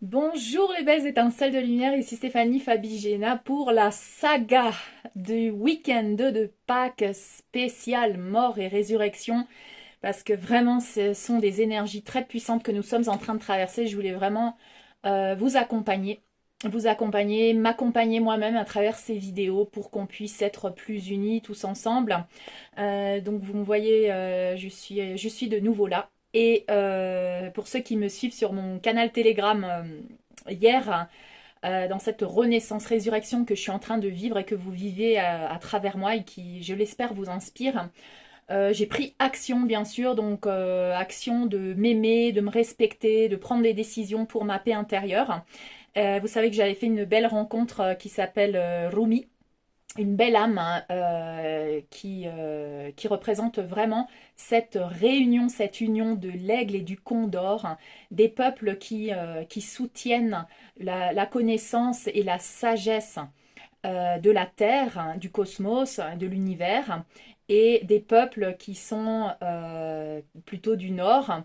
Bonjour les belles étincelles de lumière, ici Stéphanie Fabigena pour la saga du week-end de Pâques spécial mort et résurrection parce que vraiment ce sont des énergies très puissantes que nous sommes en train de traverser. Je voulais vraiment vous accompagner, m'accompagner moi-même à travers ces vidéos pour qu'on puisse être plus unis tous ensemble. Donc vous me voyez, je suis de nouveau là. Et pour ceux qui me suivent sur mon canal Telegram hier, dans cette renaissance, résurrection que je suis en train de vivre et que vous vivez à travers moi et qui, je l'espère, vous inspire, j'ai pris action, bien sûr, donc action de m'aimer, de me respecter, de prendre des décisions pour ma paix intérieure. Vous savez que j'avais fait une belle rencontre qui s'appelle Rumi, une belle âme hein, qui représente vraiment cette réunion, cette union de l'aigle et du condor, hein, des peuples qui soutiennent la connaissance et la sagesse de la Terre, hein, du cosmos, de l'univers, et des peuples qui sont plutôt du Nord,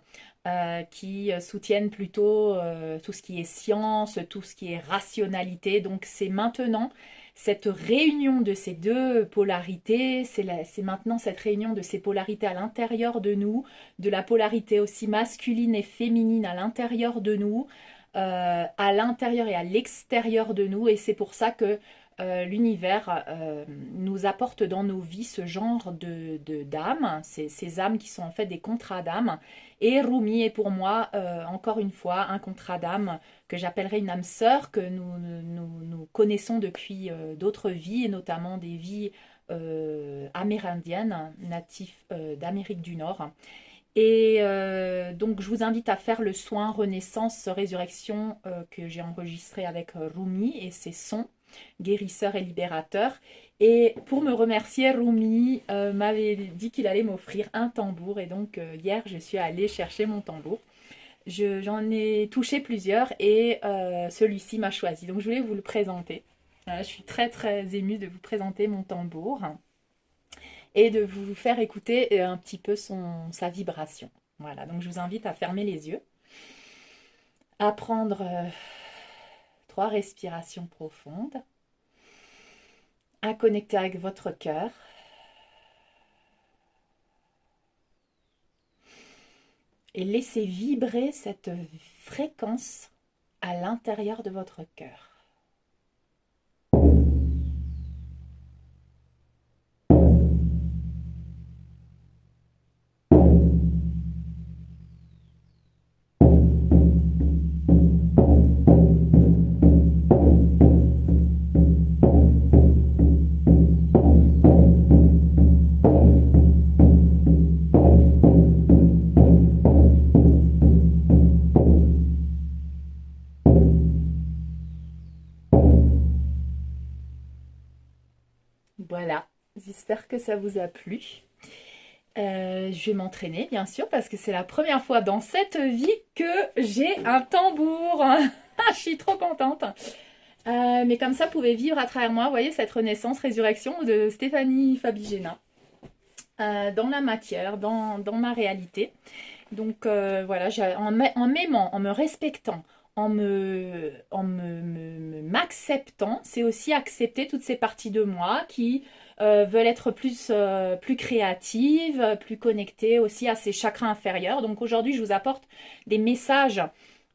qui soutiennent plutôt tout ce qui est science, tout ce qui est rationalité. Donc c'est maintenant cette réunion de ces deux polarités, c'est maintenant cette réunion de ces polarités à l'intérieur de nous, de la polarité aussi masculine et féminine à l'intérieur de nous, à l'intérieur et à l'extérieur de nous. Et c'est pour ça que l'univers nous apporte dans nos vies ce genre d'âmes, ces âmes qui sont en fait des contrats d'âmes. Et Rumi est pour moi, encore une fois, un contrat d'âme que j'appellerais une âme sœur que nous connaissons depuis d'autres vies, et notamment des vies amérindiennes, natifs d'Amérique du Nord. Et donc, je vous invite à faire le soin Renaissance Résurrection que j'ai enregistré avec Rumi et ses sons guérisseurs et libérateurs. Et pour me remercier, Rumi m'avait dit qu'il allait m'offrir un tambour. Et donc, hier, je suis allée chercher mon tambour. J'en ai touché plusieurs et celui-ci m'a choisi. Donc, je voulais vous le présenter. Voilà, je suis très, très émue de vous présenter mon tambour et de vous faire écouter un petit peu sa vibration. Voilà, donc je vous invite à fermer les yeux, à prendre 3 respirations profondes, à connecter avec votre cœur et laisser vibrer cette fréquence à l'intérieur de votre cœur. Voilà, j'espère que ça vous a plu. Je vais m'entraîner, bien sûr, parce que c'est la première fois dans cette vie que j'ai un tambour. Je suis trop contente. Mais comme ça, vous pouvez vivre à travers moi, vous voyez, cette renaissance, résurrection de Stéphanie Fabigena, dans la matière, dans ma réalité. Donc voilà, en m'aimant, en me respectant, m'acceptant, c'est aussi accepter toutes ces parties de moi qui veulent être plus créatives, plus connectées aussi à ces chakras inférieurs. Donc aujourd'hui, je vous apporte des messages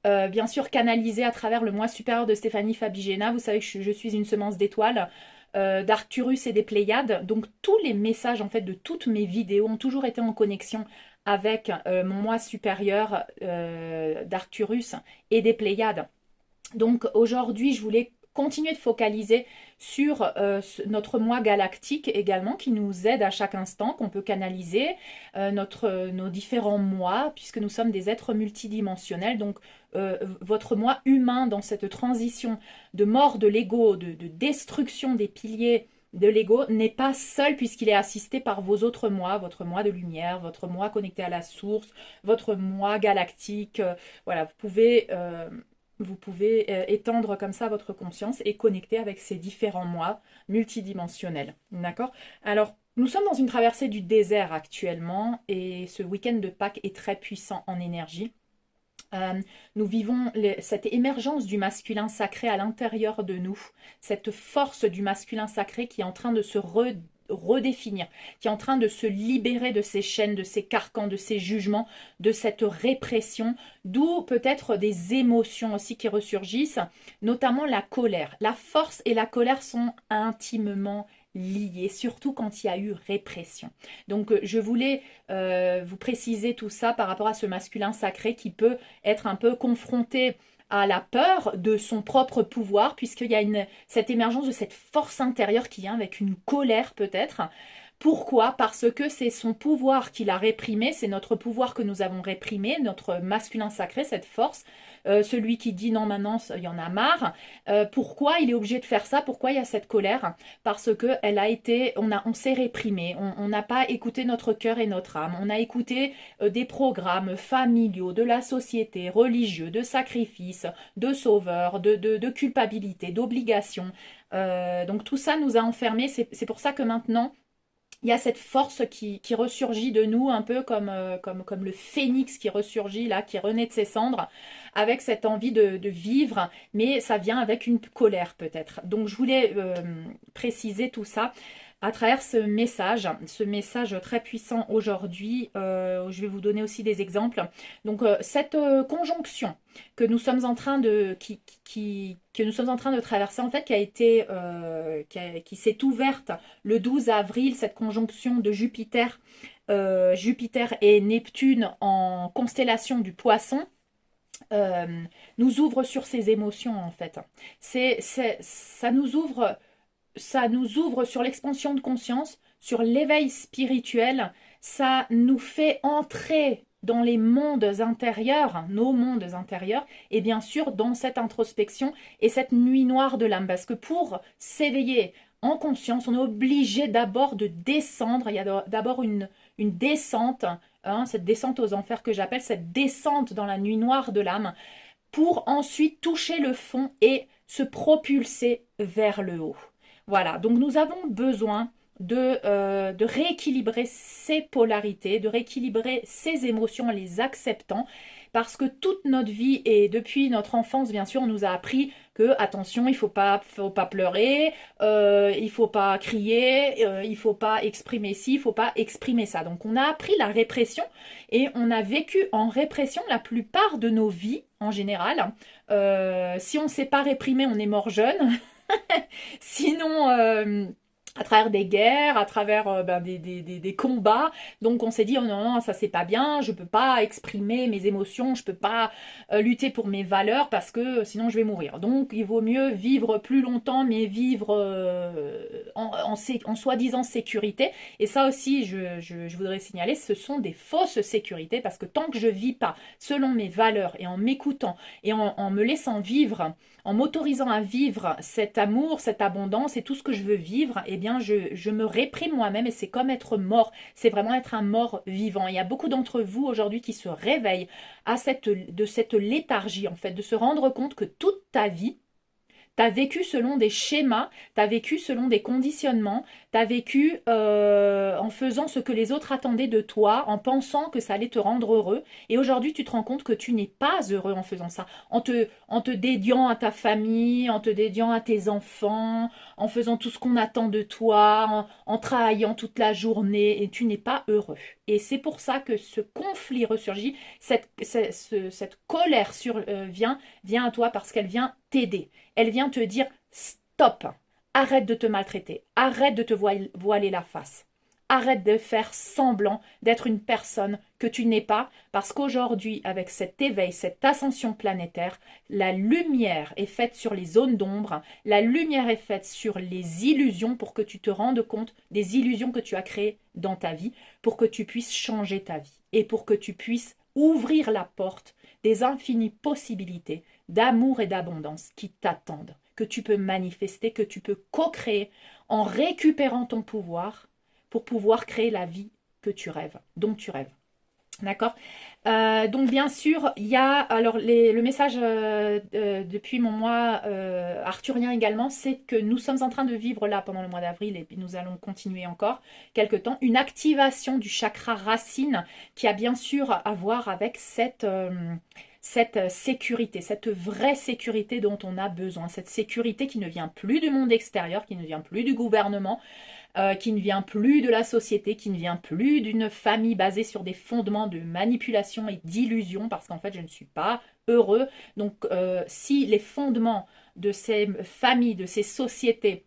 bien sûr canalisés à travers le moi supérieur de Stéphanie Fabigena. Vous savez que je suis une semence d'étoiles. D'Arcturus et des Pléiades. Donc tous les messages en fait de toutes mes vidéos ont toujours été en connexion avec mon moi supérieur d'Arcturus et des Pléiades. Donc aujourd'hui, je voulais continuer de focaliser sur notre moi galactique également, qui nous aide à chaque instant, qu'on peut canaliser, nos différents moi, puisque nous sommes des êtres multidimensionnels. Donc votre moi humain dans cette transition de mort de l'ego, de destruction des piliers de l'ego n'est pas seul puisqu'il est assisté par vos autres moi, votre moi de lumière, votre moi connecté à la source, votre moi galactique. Voilà, vous pouvez étendre comme ça votre conscience et connecter avec ces différents moi multidimensionnels. D'accord? Alors, nous sommes dans une traversée du désert actuellement et ce week-end de Pâques est très puissant en énergie. Nous vivons cette émergence du masculin sacré à l'intérieur de nous, cette force du masculin sacré qui est en train de se redéfinir, qui est en train de se libérer de ces chaînes, de ces carcans, de ces jugements, de cette répression, d'où peut-être des émotions aussi qui ressurgissent, notamment la colère. La force et la colère sont intimement liées, surtout quand il y a eu répression. Donc je voulais vous préciser tout ça par rapport à ce masculin sacré qui peut être un peu confronté à la peur de son propre pouvoir, puisqu'il y a cette émergence de cette force intérieure qui vient avec une colère peut-être. Pourquoi? Parce que c'est son pouvoir qu'il a réprimé, c'est notre pouvoir que nous avons réprimé, notre masculin sacré, cette force, celui qui dit non maintenant, il y en a marre. Pourquoi il est obligé de faire ça? Pourquoi il y a cette colère? Parce que elle a été, on s'est réprimé, on n'a pas écouté notre cœur et notre âme, on a écouté des programmes familiaux, de la société, religieux, de sacrifices, de sauveurs, de culpabilité, d'obligation. Donc tout ça nous a enfermés, c'est pour ça que maintenant, il y a cette force qui ressurgit de nous, un peu comme le phénix qui ressurgit là, qui renaît de ses cendres, avec cette envie de vivre, mais ça vient avec une colère peut-être. Donc je voulais préciser tout ça à travers ce message très puissant aujourd'hui. Je vais vous donner aussi des exemples. Donc cette conjonction que nous sommes en train de que nous sommes en train de traverser, en fait, qui a été qui s'est ouverte le 12 avril, cette conjonction de Jupiter, Jupiter et Neptune en constellation du Poisson. Nous ouvre sur ces émotions en fait. Ça nous ouvre sur l'expansion de conscience, sur l'éveil spirituel, ça nous fait entrer dans les mondes intérieurs, nos mondes intérieurs, et bien sûr dans cette introspection et cette nuit noire de l'âme. Parce que pour s'éveiller en conscience, on est obligé d'abord de descendre, il y a d'abord une descente, hein, cette descente aux enfers que j'appelle, cette descente dans la nuit noire de l'âme, pour ensuite toucher le fond et se propulser vers le haut. Voilà, donc nous avons besoin de rééquilibrer ces polarités, de rééquilibrer ces émotions en les acceptant, parce que toute notre vie et depuis notre enfance, bien sûr, on nous a appris que, attention, il faut pas pleurer, il faut pas crier, il faut pas exprimer ci, il faut pas exprimer ça. Donc on a appris la répression et on a vécu en répression la plupart de nos vies en général. Si on ne s'est pas réprimé, on est mort jeune. Sinon, à travers des guerres, à travers des combats, donc on s'est dit, oh non, non, ça c'est pas bien, je peux pas exprimer mes émotions, je peux pas lutter pour mes valeurs parce que sinon je vais mourir. Donc il vaut mieux vivre plus longtemps, mais vivre en soi-disant sécurité. Et ça aussi, je voudrais signaler, ce sont des fausses sécurités parce que tant que je vis pas selon mes valeurs et en m'écoutant et en me laissant vivre, en m'autorisant à vivre cet amour, cette abondance et tout ce que je veux vivre, eh bien je me réprime moi-même et c'est comme être mort. C'est vraiment être un mort vivant. Il y a beaucoup d'entre vous aujourd'hui qui se réveillent de cette léthargie en fait, de se rendre compte que toute ta vie, tu as vécu selon des schémas, tu as vécu selon des conditionnements, tu as vécu en faisant ce que les autres attendaient de toi, en pensant que ça allait te rendre heureux. Et aujourd'hui, tu te rends compte que tu n'es pas heureux en faisant ça, en te dédiant à ta famille, en te dédiant à tes enfants, en faisant tout ce qu'on attend de toi, en travaillant toute la journée, et tu n'es pas heureux. Et c'est pour ça que ce conflit ressurgit, cette colère vient à toi parce qu'elle vient t'aider. Elle vient te dire stop, arrête de te maltraiter, arrête de te voiler la face, arrête de faire semblant d'être une personne que tu n'es pas, parce qu'aujourd'hui, avec cet éveil, cette ascension planétaire, la lumière est faite sur les zones d'ombre, la lumière est faite sur les illusions pour que tu te rendes compte des illusions que tu as créées dans ta vie, pour que tu puisses changer ta vie et pour que tu puisses ouvrir la porte des infinies possibilités d'amour et d'abondance qui t'attendent, que tu peux manifester, que tu peux co-créer en récupérant ton pouvoir pour pouvoir créer la vie que tu rêves, dont tu rêves. D'accord. Donc bien sûr, il y a alors le message depuis mon mois arthurien également, c'est que nous sommes en train de vivre là pendant le mois d'avril et puis nous allons continuer encore quelque temps, une activation du chakra racine qui a bien sûr à voir avec cette sécurité, cette vraie sécurité dont on a besoin, cette sécurité qui ne vient plus du monde extérieur, qui ne vient plus du gouvernement, qui ne vient plus de la société, qui ne vient plus d'une famille basée sur des fondements de manipulation et d'illusion, parce qu'en fait je ne suis pas heureux. Donc si les fondements de ces familles, de ces sociétés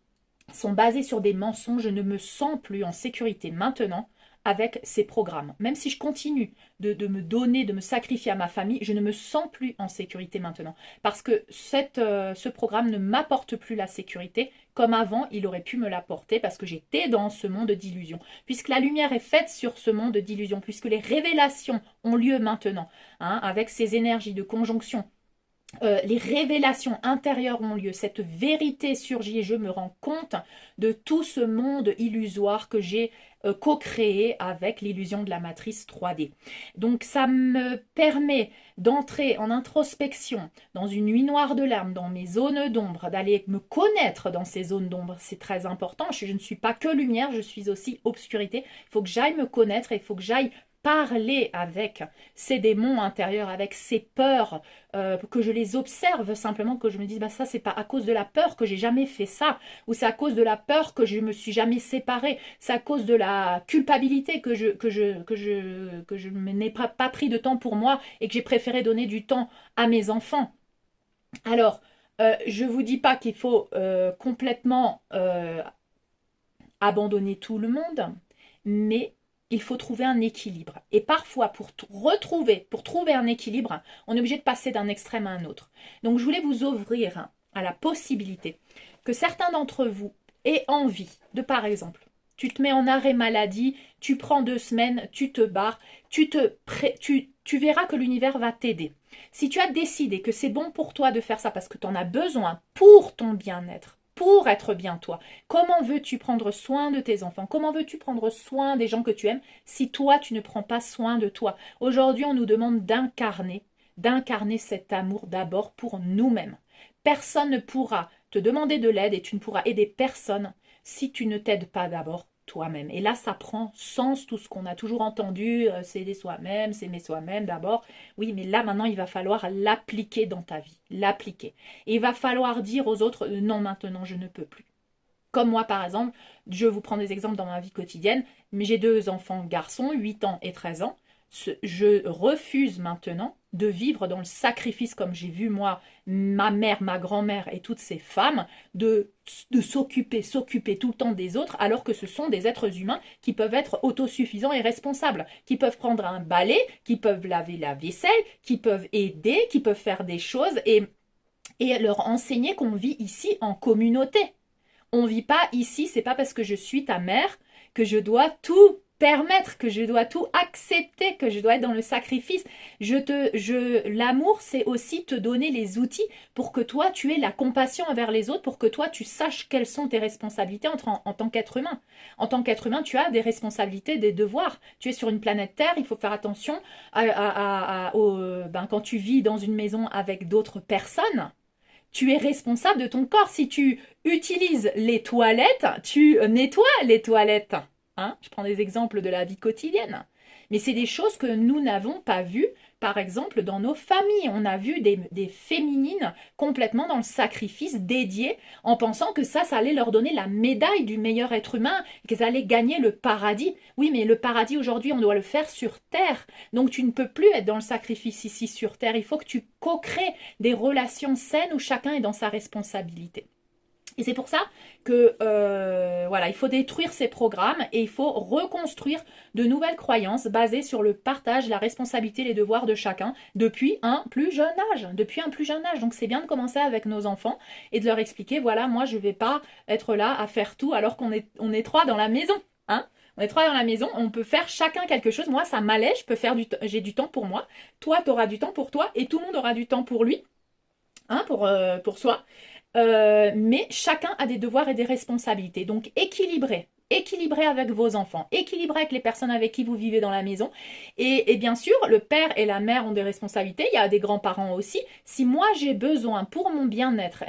sont basés sur des mensonges, je ne me sens plus en sécurité maintenant avec ces programmes. Même si je continue de me donner, de me sacrifier à ma famille, je ne me sens plus en sécurité maintenant. Parce que ce programme ne m'apporte plus la sécurité comme avant il aurait pu me l'apporter, parce que j'étais dans ce monde d'illusion. Puisque la lumière est faite sur ce monde d'illusion, puisque les révélations ont lieu maintenant, hein, avec ces énergies de conjonction, les révélations intérieures ont lieu, cette vérité surgit et je me rends compte de tout ce monde illusoire que j'ai co-créé avec l'illusion de la matrice 3D. Donc ça me permet d'entrer en introspection, dans une nuit noire de l'âme, dans mes zones d'ombre, d'aller me connaître dans ces zones d'ombre. C'est très important, je ne suis pas que lumière, je suis aussi obscurité. Il faut que j'aille me connaître et il faut que j'aille parler avec ces démons intérieurs, avec ces peurs, que je les observe simplement, que je me dise bah ça c'est pas à cause de la peur que j'ai jamais fait ça, ou c'est à cause de la peur que je me suis jamais séparée, c'est à cause de la culpabilité que je n'ai pas pris de temps pour moi et que j'ai préféré donner du temps à mes enfants. Alors je vous dis pas qu'il faut complètement abandonner tout le monde, mais il faut trouver un équilibre. Et parfois, pour trouver un équilibre, on est obligé de passer d'un extrême à un autre. Donc, je voulais vous ouvrir à la possibilité que certains d'entre vous aient envie de, par exemple, tu te mets en arrêt maladie, tu prends 2 semaines, tu te barres, tu verras que l'univers va t'aider. Si tu as décidé que c'est bon pour toi de faire ça parce que tu en as besoin pour ton bien-être, pour être bien toi. Comment veux-tu prendre soin de tes enfants? Comment veux-tu prendre soin des gens que tu aimes si toi, tu ne prends pas soin de toi? Aujourd'hui, on nous demande d'incarner cet amour d'abord pour nous-mêmes. Personne ne pourra te demander de l'aide et tu ne pourras aider personne si tu ne t'aides pas d'abord toi-même. Et là, ça prend sens, tout ce qu'on a toujours entendu, s'aider soi-même, s'aimer soi-même d'abord. Oui, mais là, maintenant, il va falloir l'appliquer dans ta vie, l'appliquer. Et il va falloir dire aux autres, non, maintenant, je ne peux plus. Comme moi, par exemple, je vous prends des exemples dans ma vie quotidienne, mais j'ai 2 enfants garçons, 8 ans et 13 ans. Je refuse maintenant de vivre dans le sacrifice comme j'ai vu moi, ma mère, ma grand-mère et toutes ces femmes, de s'occuper tout le temps des autres, alors que ce sont des êtres humains qui peuvent être autosuffisants et responsables, qui peuvent prendre un balai, qui peuvent laver la vaisselle, qui peuvent aider, qui peuvent faire des choses et leur enseigner qu'on vit ici en communauté. On ne vit pas ici, c'est pas parce que je suis ta mère que je dois tout permettre, que je dois tout accepter, que je dois être dans le sacrifice. L'amour, c'est aussi te donner les outils pour que toi, tu aies la compassion envers les autres, pour que toi, tu saches quelles sont tes responsabilités en tant qu'être humain. En tant qu'être humain, tu as des responsabilités, des devoirs. Tu es sur une planète Terre, il faut faire attention quand tu vis dans une maison avec d'autres personnes. Tu es responsable de ton corps. Si tu utilises les toilettes, tu nettoies les toilettes. Hein, je prends des exemples de la vie quotidienne. Mais c'est des choses que nous n'avons pas vues, par exemple, dans nos familles. On a vu des féminines complètement dans le sacrifice dédié en pensant que ça allait leur donner la médaille du meilleur être humain, qu'elles allaient gagner le paradis. Oui, mais le paradis, aujourd'hui, on doit le faire sur Terre. Donc, tu ne peux plus être dans le sacrifice ici sur Terre. Il faut que tu co-crées des relations saines où chacun est dans sa responsabilité. Et c'est pour ça que voilà, il faut détruire ces programmes et il faut reconstruire de nouvelles croyances basées sur le partage, la responsabilité, les devoirs de chacun depuis un plus jeune âge. Donc c'est bien de commencer avec nos enfants et de leur expliquer, voilà, moi je ne vais pas être là à faire tout alors qu'on est 3 dans la maison. Hein, on est 3 dans la maison, on peut faire chacun quelque chose. Moi, ça m'allait, j'ai du temps pour moi. Toi, tu auras du temps pour toi et tout le monde aura du temps pour lui, hein, pour soi. Mais chacun a des devoirs et des responsabilités. Donc équilibrez avec vos enfants, équilibrez avec les personnes avec qui vous vivez dans la maison. Et bien sûr, le père et la mère ont des responsabilités, il y a des grands-parents aussi. Si moi j'ai besoin pour mon bien-être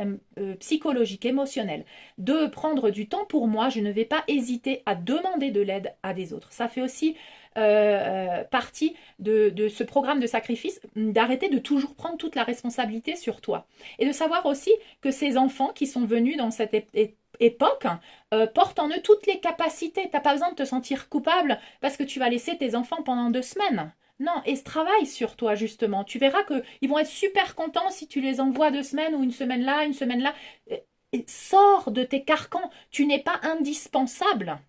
psychologique, émotionnel, de prendre du temps pour moi, je ne vais pas hésiter à demander de l'aide à des autres. Ça fait aussi partie de ce programme de sacrifice, d'arrêter de toujours prendre toute la responsabilité sur toi. Et de savoir aussi que ces enfants qui sont venus dans cette époque portent en eux toutes les capacités. Tu n'as pas besoin de te sentir coupable parce que tu vas laisser tes enfants pendant 2 semaines. Non, et ce travail sur toi, justement. Tu verras qu'ils vont être super contents si tu les envoies 2 semaines ou une semaine là, une semaine là. Sors de tes carcans. Tu n'es pas indispensable.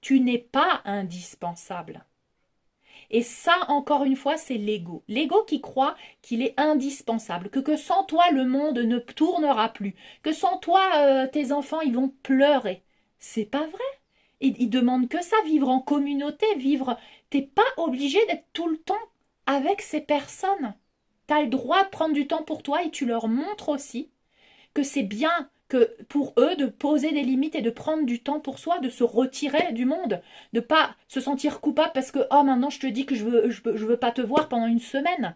Tu n'es pas indispensable. Et ça, encore une fois, c'est l'ego. L'ego qui croit qu'il est indispensable, que sans toi, le monde ne tournera plus, que sans toi, tes enfants, ils vont pleurer. C'est pas vrai. Ils demandent que ça, vivre en communauté, vivre. T'es pas obligé d'être tout le temps avec ces personnes. Tu as le droit de prendre du temps pour toi et tu leur montres aussi que c'est bien que pour eux de poser des limites et de prendre du temps pour soi, de se retirer du monde, de pas se sentir coupable parce que oh maintenant je te dis que je veux pas te voir pendant une semaine.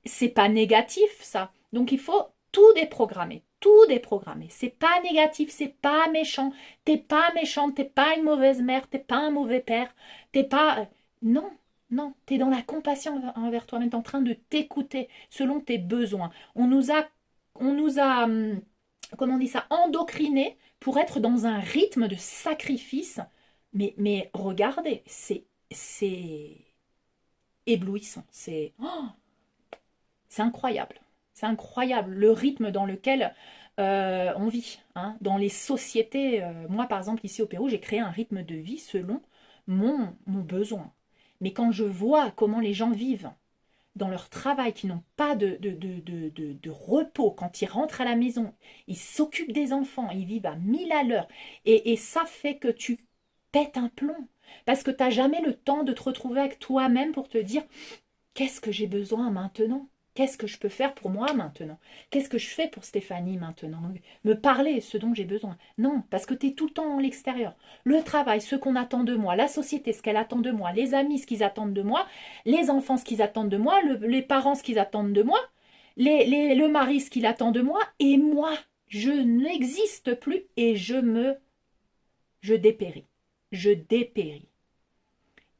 C'est pas négatif ça. Donc il faut tout déprogrammer. Tout déprogrammer. C'est pas négatif, c'est pas méchant. T'es pas méchante, t'es pas une mauvaise mère, t'es pas un mauvais père, t'es pas. Non, non, t'es dans la compassion envers toi-même, t'es en train de t'écouter selon tes besoins. On nous a comment on dit ça, endocrinés pour être dans un rythme de sacrifice. Mais regardez, c'est éblouissant, c'est incroyable. C'est incroyable le rythme dans lequel on vit. Hein. Dans les sociétés, moi par exemple ici au Pérou, j'ai créé un rythme de vie selon mon besoin. Mais quand je vois comment les gens vivent dans leur travail, qui n'ont pas de repos, quand ils rentrent à la maison, ils s'occupent des enfants, ils vivent à 1000 à l'heure. Et ça fait que tu pètes un plomb. Parce que tu n'as jamais le temps de te retrouver avec toi-même pour te dire qu'est-ce que j'ai besoin maintenant? Qu'est-ce que je peux faire pour moi maintenant? Qu'est-ce que je fais pour Stéphanie maintenant? Me parler, ce dont j'ai besoin. Non, parce que tu es tout le temps à l'extérieur. Le travail, ce qu'on attend de moi, la société, ce qu'elle attend de moi, les amis, ce qu'ils attendent de moi, les enfants, ce qu'ils attendent de moi, les parents, ce qu'ils attendent de moi, le mari, ce qu'il attend de moi, et moi, je n'existe plus et je dépéris. Je dépéris.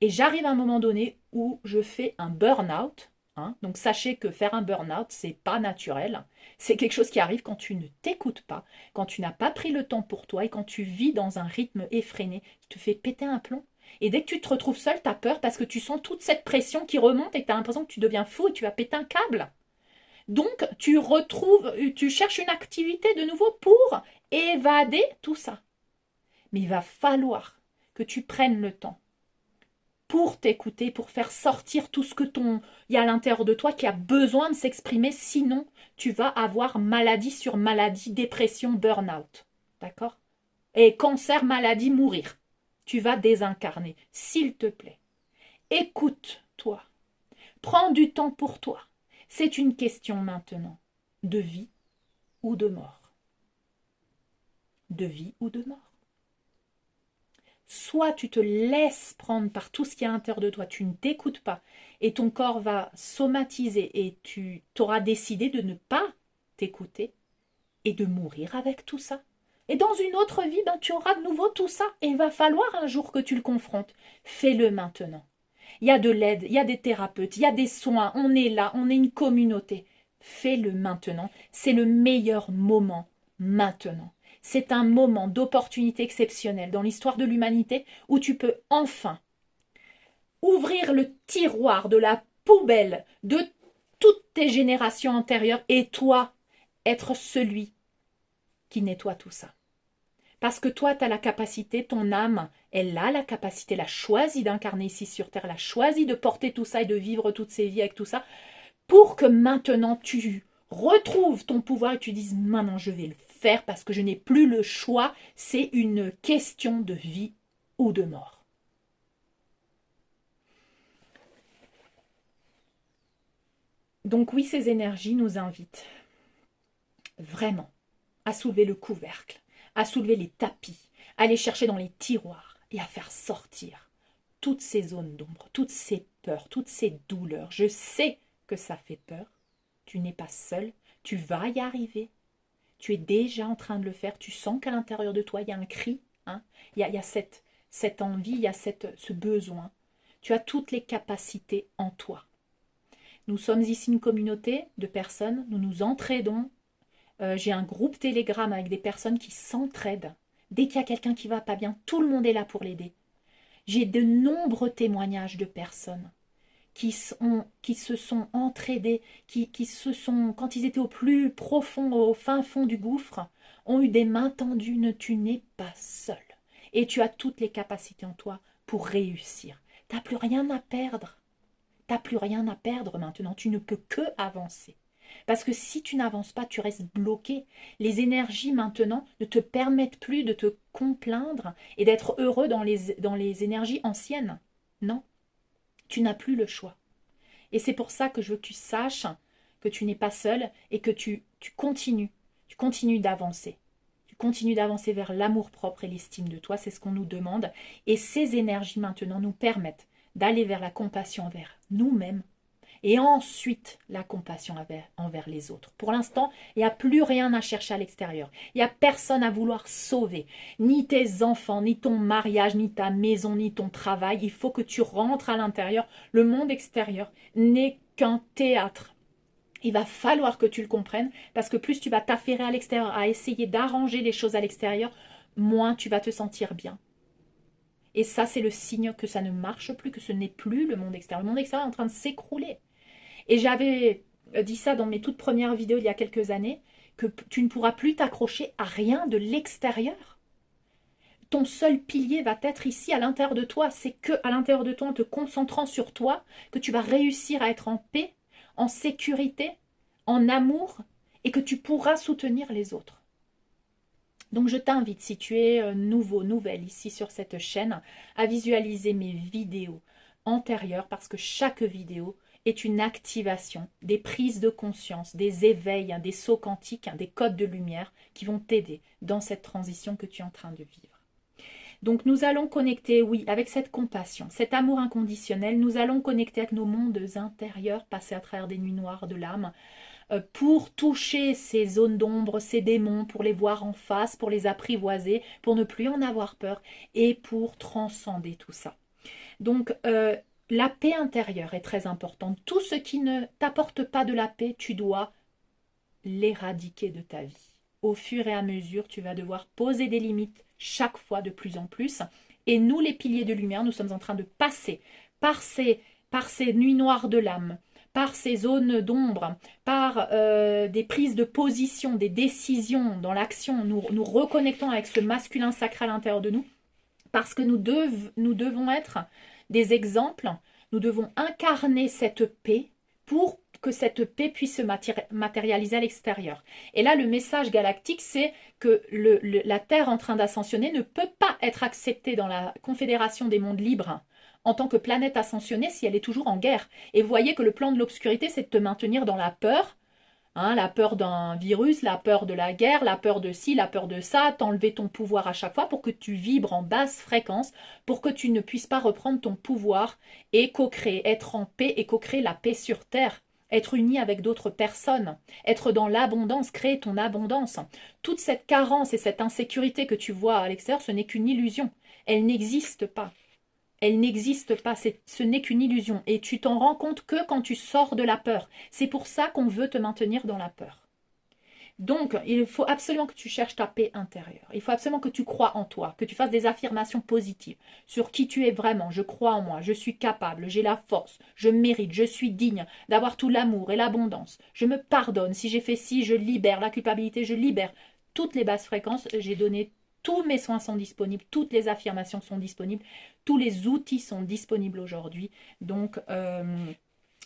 Et j'arrive à un moment donné où je fais un burn-out. Hein. Donc sachez que faire un burn-out, c'est pas naturel. C'est quelque chose qui arrive quand tu ne t'écoutes pas, quand tu n'as pas pris le temps pour toi et quand tu vis dans un rythme effréné qui te fait péter un plomb. Et dès que tu te retrouves seul, tu as peur parce que tu sens toute cette pression qui remonte et que tu as l'impression que tu deviens fou et tu vas péter un câble. Donc tu cherches une activité de nouveau pour évader tout ça. Mais il va falloir que tu prennes le temps pour t'écouter, pour faire sortir tout ce que il y a à l'intérieur de toi qui a besoin de s'exprimer, sinon tu vas avoir maladie sur maladie, dépression, burn-out. D'accord? Et cancer, maladie, mourir. Tu vas désincarner, s'il te plaît. Écoute-toi. Prends du temps pour toi. C'est une question maintenant de vie ou de mort. De vie ou de mort. Soit tu te laisses prendre par tout ce qui est à l'intérieur de toi, tu ne t'écoutes pas, et ton corps va somatiser, et tu t'auras décidé de ne pas t'écouter, et de mourir avec tout ça. Et dans une autre vie, tu auras de nouveau tout ça, et il va falloir un jour que tu le confrontes. Fais-le maintenant. Il y a de l'aide, il y a des thérapeutes, il y a des soins, on est là, on est une communauté. Fais-le maintenant, c'est le meilleur moment maintenant. C'est un moment d'opportunité exceptionnelle dans l'histoire de l'humanité où tu peux enfin ouvrir le tiroir de la poubelle de toutes tes générations antérieures et toi être celui qui nettoie tout ça. Parce que toi, tu as la capacité, ton âme, elle a la capacité, elle a choisi d'incarner ici sur Terre, elle a choisi de porter tout ça et de vivre toutes ces vies avec tout ça, pour que maintenant tu retrouves ton pouvoir et tu dises maintenant je vais le faire parce que je n'ai plus le choix, c'est une question de vie ou de mort. Donc oui, ces énergies nous invitent vraiment à soulever le couvercle, à soulever les tapis, à aller chercher dans les tiroirs et à faire sortir toutes ces zones d'ombre, toutes ces peurs, toutes ces douleurs. Je sais que ça fait peur. Tu n'es pas seul, tu vas y arriver. Tu es déjà en train de le faire, tu sens qu'à l'intérieur de toi, il y a un cri, hein? Il y a cette envie, il y a ce besoin. Tu as toutes les capacités en toi. Nous sommes ici une communauté de personnes, nous nous entraidons. J'ai un groupe Telegram avec des personnes qui s'entraident. Dès qu'il y a quelqu'un qui va pas bien, tout le monde est là pour l'aider. J'ai de nombreux témoignages de personnes qui se sont entraidées, qui se sont, quand ils étaient au plus profond, au fin fond du gouffre, ont eu des mains tendues. Tu n'es pas seul. Et tu as toutes les capacités en toi pour réussir. Tu n'as plus rien à perdre. Tu n'as plus rien à perdre maintenant. Tu ne peux que avancer. Parce que si tu n'avances pas, tu restes bloqué. Les énergies maintenant ne te permettent plus de te complaindre et d'être heureux dans les énergies anciennes. Non, tu n'as plus le choix. Et c'est pour ça que je veux que tu saches que tu n'es pas seul et que tu continues. Tu continues d'avancer. Tu continues d'avancer vers l'amour-propre et l'estime de toi. C'est ce qu'on nous demande. Et ces énergies maintenant nous permettent d'aller vers la compassion envers nous-mêmes. Et ensuite, la compassion envers les autres. Pour l'instant, il n'y a plus rien à chercher à l'extérieur. Il n'y a personne à vouloir sauver. Ni tes enfants, ni ton mariage, ni ta maison, ni ton travail. Il faut que tu rentres à l'intérieur. Le monde extérieur n'est qu'un théâtre. Il va falloir que tu le comprennes parce que plus tu vas t'affairer à l'extérieur, à essayer d'arranger les choses à l'extérieur, moins tu vas te sentir bien. Et ça, c'est le signe que ça ne marche plus, que ce n'est plus le monde extérieur. Le monde extérieur est en train de s'écrouler. Et j'avais dit ça dans mes toutes premières vidéos il y a quelques années, que tu ne pourras plus t'accrocher à rien de l'extérieur. Ton seul pilier va être ici à l'intérieur de toi. C'est que à l'intérieur de toi, en te concentrant sur toi, que tu vas réussir à être en paix, en sécurité, en amour, et que tu pourras soutenir les autres. Donc je t'invite, si tu es nouveau, nouvelle ici sur cette chaîne, à visualiser mes vidéos antérieures, parce que chaque vidéo est une activation, des prises de conscience, des éveils, des sauts quantiques, des codes de lumière qui vont t'aider dans cette transition que tu es en train de vivre. Donc nous allons connecter, oui, avec cette compassion, cet amour inconditionnel, nous allons connecter avec nos mondes intérieurs, passer à travers des nuits noires de l'âme, pour toucher ces zones d'ombre, ces démons, pour les voir en face, pour les apprivoiser, pour ne plus en avoir peur et pour transcender tout ça. Donc, la paix intérieure est très importante. Tout ce qui ne t'apporte pas de la paix, tu dois l'éradiquer de ta vie. Au fur et à mesure, tu vas devoir poser des limites chaque fois de plus en plus. Et nous, les piliers de lumière, nous sommes en train de passer par ces nuits noires de l'âme, par ces zones d'ombre, par des prises de position, des décisions dans l'action. Nous reconnectons avec ce masculin sacré à l'intérieur de nous parce que nous devons être des exemples, nous devons incarner cette paix pour que cette paix puisse se matérialiser à l'extérieur. Et là, le message galactique, c'est que la Terre en train d'ascensionner ne peut pas être acceptée dans la Confédération des mondes libres en tant que planète ascensionnée si elle est toujours en guerre. Et vous voyez que le plan de l'obscurité, c'est de te maintenir dans la peur, la peur d'un virus, la peur de la guerre, la peur de ci, la peur de ça, t'enlever ton pouvoir à chaque fois pour que tu vibres en basse fréquence, pour que tu ne puisses pas reprendre ton pouvoir et co-créer, être en paix et co-créer la paix sur Terre, être uni avec d'autres personnes, être dans l'abondance, créer ton abondance. Toute cette carence et cette insécurité que tu vois à l'extérieur, ce n'est qu'une illusion. Elle n'existe pas. Elle n'existe pas, ce n'est qu'une illusion. Et tu t'en rends compte que quand tu sors de la peur. C'est pour ça qu'on veut te maintenir dans la peur. Donc, il faut absolument que tu cherches ta paix intérieure. Il faut absolument que tu crois en toi, que tu fasses des affirmations positives sur qui tu es vraiment. Je crois en moi, je suis capable, j'ai la force, je mérite, je suis digne d'avoir tout l'amour et l'abondance. Je me pardonne, si j'ai fait ci, je libère la culpabilité, je libère toutes les basses fréquences. J'ai donné tous mes soins sont disponibles, toutes les affirmations sont disponibles, tous les outils sont disponibles aujourd'hui. Donc,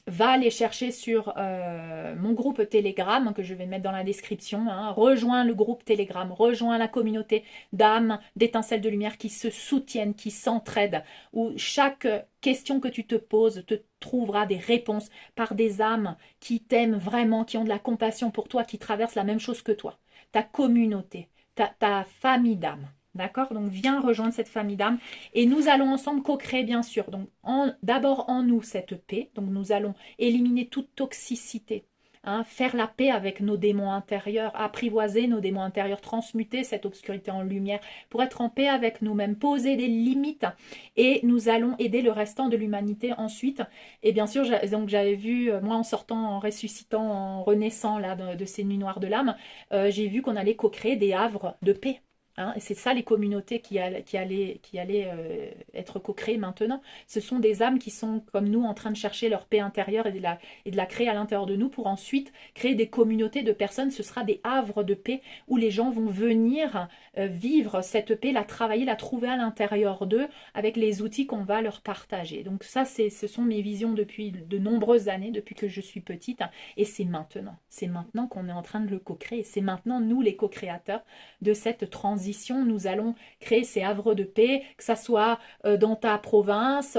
va les chercher sur mon groupe Telegram que je vais mettre dans la description. Rejoins le groupe Telegram, rejoins la communauté d'âmes, d'étincelles de lumière qui se soutiennent, qui s'entraident, où chaque question que tu te poses te trouvera des réponses par des âmes qui t'aiment vraiment, qui ont de la compassion pour toi, qui traversent la même chose que toi. Ta communauté, ta famille d'âmes. D'accord? Donc, viens rejoindre cette famille d'âmes et nous allons ensemble co-créer, bien sûr. Donc, d'abord en nous, cette paix. Donc, nous allons éliminer toute toxicité hein, faire la paix avec nos démons intérieurs, apprivoiser nos démons intérieurs, transmuter cette obscurité en lumière pour être en paix avec nous-mêmes, poser des limites et nous allons aider le restant de l'humanité ensuite. Et bien sûr, donc j'avais vu, moi en sortant, en ressuscitant, en renaissant là de ces nuits noires de l'âme, j'ai vu qu'on allait co-créer des havres de paix. Hein, et c'est ça les communautés qui allaient être co-créées maintenant. Ce sont des âmes qui sont comme nous en train de chercher leur paix intérieure et de la créer à l'intérieur de nous pour ensuite créer des communautés de personnes. Ce sera des havres de paix où les gens vont venir vivre cette paix, la travailler, la trouver à l'intérieur d'eux avec les outils qu'on va leur partager. Donc ça, ce sont mes visions depuis de nombreuses années, depuis que je suis petite. Hein, et c'est maintenant. C'est maintenant qu'on est en train de le co-créer. C'est maintenant, nous, les co-créateurs de cette transition. Nous allons créer ces havres de paix, que ça soit dans ta province,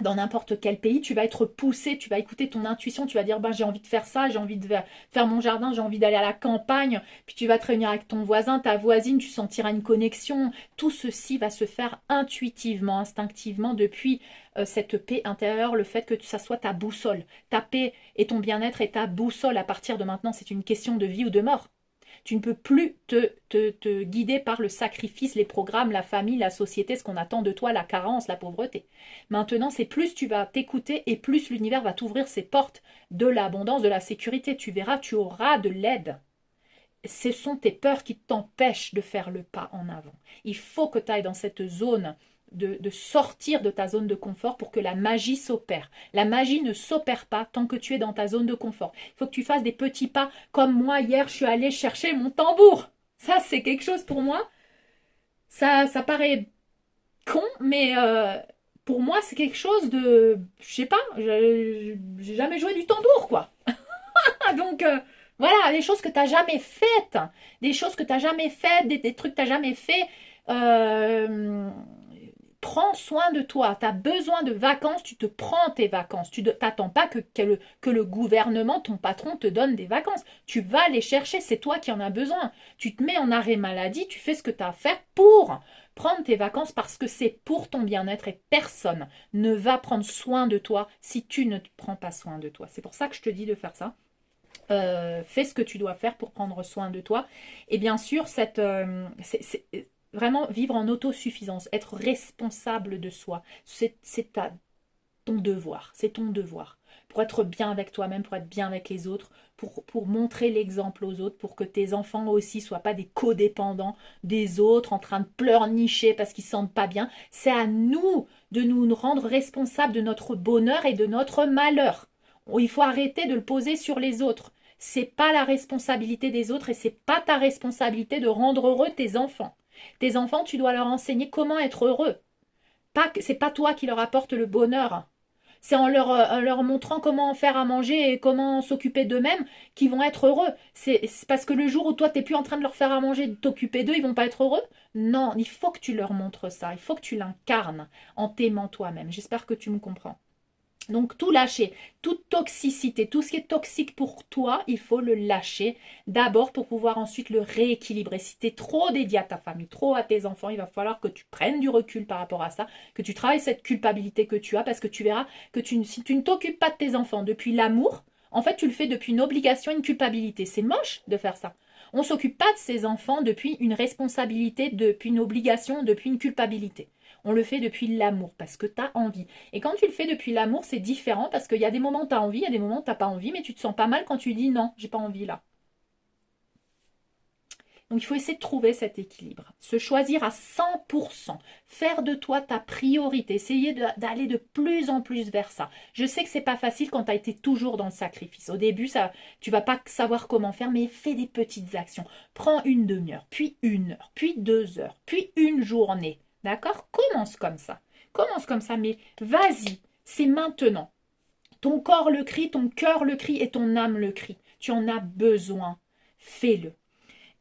dans n'importe quel pays, tu vas être poussé, tu vas écouter ton intuition, tu vas dire, ben, j'ai envie de faire ça, j'ai envie de faire mon jardin, j'ai envie d'aller à la campagne, puis tu vas te réunir avec ton voisin, ta voisine, tu sentiras une connexion. Tout ceci va se faire intuitivement, instinctivement, depuis cette paix intérieure, le fait que ça soit ta boussole. Ta paix et ton bien-être est ta boussole à partir de maintenant, c'est une question de vie ou de mort. Tu ne peux plus te guider par le sacrifice, les programmes, la famille, la société, ce qu'on attend de toi, la carence, la pauvreté. Maintenant, c'est plus tu vas t'écouter et plus l'univers va t'ouvrir ses portes de l'abondance, de la sécurité. Tu verras, tu auras de l'aide. Ce sont tes peurs qui t'empêchent de faire le pas en avant. Il faut que tu ailles dans cette zone de sortir de ta zone de confort pour que la magie s'opère. La magie ne s'opère pas tant que tu es dans ta zone de confort. Il faut que tu fasses des petits pas. Comme moi, hier, je suis allée chercher mon tambour. Ça, c'est quelque chose pour moi. Ça paraît con, mais pour moi, c'est quelque chose de... Je sais pas, j'ai jamais joué du tambour, quoi. Donc, voilà, des choses que tu n'as jamais faites. Des choses que tu n'as jamais faites, des trucs que tu n'as jamais fait. Prends soin de toi. Tu as besoin de vacances, tu te prends tes vacances. Tu n'attends pas que le gouvernement, ton patron, te donne des vacances. Tu vas les chercher, c'est toi qui en as besoin. Tu te mets en arrêt maladie, tu fais ce que tu as à faire pour prendre tes vacances parce que c'est pour ton bien-être et personne ne va prendre soin de toi si tu ne te prends pas soin de toi. C'est pour ça que je te dis de faire ça. Fais ce que tu dois faire pour prendre soin de toi. Et bien sûr, c'est vraiment vivre en autosuffisance, être responsable de soi. C'est ton devoir, c'est ton devoir. Pour être bien avec toi-même, pour être bien avec les autres, pour montrer l'exemple aux autres, pour que tes enfants aussi soient pas des codépendants des autres, en train de pleurnicher parce qu'ils ne se sentent pas bien. C'est à nous de nous rendre responsables de notre bonheur et de notre malheur. Il faut arrêter de le poser sur les autres. C'est pas la responsabilité des autres et c'est pas ta responsabilité de rendre heureux tes enfants. Tes enfants, tu dois leur enseigner comment être heureux. C'est pas toi qui leur apporte le bonheur. C'est en leur montrant comment faire à manger et comment s'occuper d'eux-mêmes qu'ils vont être heureux. C'est parce que le jour où toi, tu n'es plus en train de leur faire à manger, de t'occuper d'eux, ils vont pas être heureux. Non, il faut que tu leur montres ça. Il faut que tu l'incarnes en t'aimant toi-même. J'espère que tu me comprends. Donc tout lâcher, toute toxicité, tout ce qui est toxique pour toi, il faut le lâcher d'abord pour pouvoir ensuite le rééquilibrer. Si tu es trop dédié à ta famille, trop à tes enfants, il va falloir que tu prennes du recul par rapport à ça, que tu travailles cette culpabilité que tu as parce que tu verras que si tu ne t'occupes pas de tes enfants depuis l'amour, en fait tu le fais depuis une obligation, une culpabilité. C'est moche de faire ça. On ne s'occupe pas de ses enfants depuis une responsabilité, depuis une obligation, depuis une culpabilité. On le fait depuis l'amour, parce que tu as envie. Et quand tu le fais depuis l'amour, c'est différent, parce qu'il y a des moments où tu as envie, il y a des moments où tu n'as pas envie, mais tu te sens pas mal quand tu dis non, j'ai pas envie là. Donc il faut essayer de trouver cet équilibre, se choisir à 100%, faire de toi ta priorité, essayer d'aller de plus en plus vers ça. Je sais que c'est pas facile quand tu as été toujours dans le sacrifice. Au début, tu vas pas savoir comment faire, mais fais des petites actions. Prends une demi-heure, puis 1 heure, puis 2 heures, puis une journée. D'accord? Commence comme ça. Commence comme ça, mais vas-y, c'est maintenant. Ton corps le crie, ton cœur le crie et ton âme le crie. Tu en as besoin. Fais-le.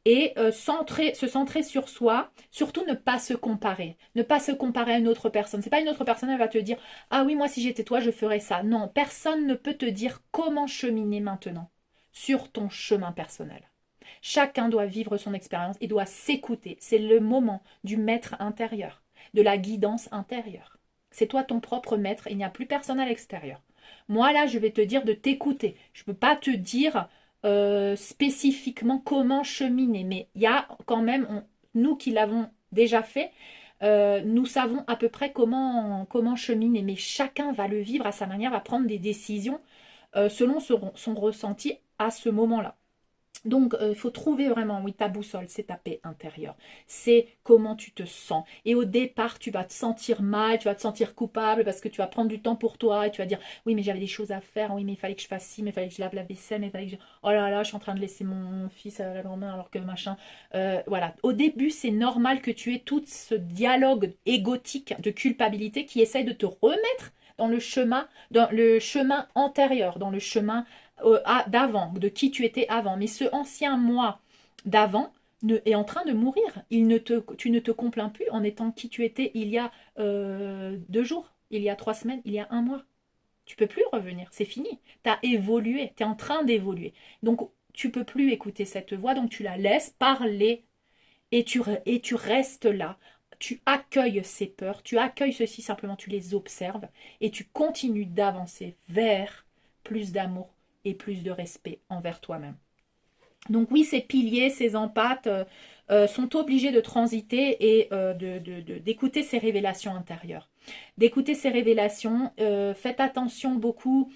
Et se centrer sur soi, surtout ne pas se comparer. Ne pas se comparer à une autre personne. C'est pas une autre personne, elle va te dire « Ah oui, moi si j'étais toi, je ferais ça. » Non, personne ne peut te dire comment cheminer maintenant sur ton chemin personnel. Chacun doit vivre son expérience et doit s'écouter. C'est le moment du maître intérieur, de la guidance intérieure. C'est toi ton propre maître, il n'y a plus personne à l'extérieur. Moi, là, je vais te dire de t'écouter. Je ne peux pas te dire spécifiquement comment cheminer, mais il y a quand même, nous qui l'avons déjà fait, nous savons à peu près comment cheminer, mais chacun va le vivre à sa manière, va prendre des décisions selon son ressenti à ce moment-là. Donc, il faut trouver vraiment, oui, ta boussole, c'est ta paix intérieure. C'est comment tu te sens. Et au départ, tu vas te sentir mal, tu vas te sentir coupable parce que tu vas prendre du temps pour toi et tu vas dire, oui, mais j'avais des choses à faire, oui, mais il fallait que je fasse ci, mais il fallait que je lave la vaisselle, mais il fallait que je... Oh là là, je suis en train de laisser mon fils à la grand-mère alors que machin. Voilà. Au début, c'est normal que tu aies tout ce dialogue égotique de culpabilité qui essaye de te remettre dans le chemin antérieur, dans le chemin d'avant, de qui tu étais avant. Mais ce ancien moi d'avant est en train de mourir. Tu ne te complains plus en étant qui tu étais il y a 2 jours, il y a 3 semaines, il y a un mois. Tu peux plus revenir, c'est fini. Tu as évolué, tu es en train d'évoluer. Donc, tu peux plus écouter cette voix, donc tu la laisses parler et tu restes là. Tu accueilles ces peurs, tu accueilles ceci, simplement tu les observes et tu continues d'avancer vers plus d'amour et plus de respect envers toi-même. Donc oui, ces piliers, ces empathes sont obligés de transiter et d'écouter ces révélations intérieures. D'écouter ces révélations, faites attention beaucoup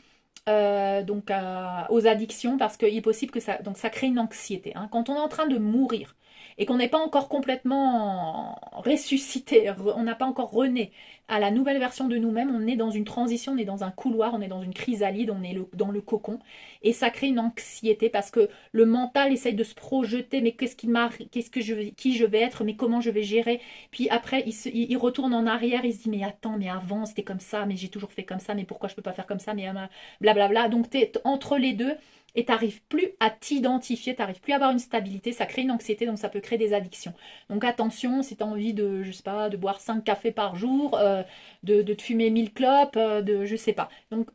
aux addictions parce qu'il est possible que ça crée une anxiété. Hein. Quand on est en train de mourir et qu'on n'est pas encore complètement ressuscité, on n'a pas encore rené à la nouvelle version de nous-mêmes, on est dans une transition, on est dans un couloir, on est dans une chrysalide, on est dans le cocon et ça crée une anxiété parce que le mental essaye de se projeter, mais qu'est-ce qui m'arrive, qui je vais être, mais comment je vais gérer. Puis après, il retourne en arrière, il se dit mais attends, mais avant c'était comme ça, mais j'ai toujours fait comme ça, mais pourquoi je peux pas faire comme ça, mais blablabla. Donc tu es entre les deux et tu n'arrives plus à t'identifier, tu n'arrives plus à avoir une stabilité, ça crée une anxiété, donc ça peut créer des addictions. Donc attention, si tu as envie de, je sais pas, de boire 5 cafés par jour, de te fumer 1000 clopes, je sais pas. Donc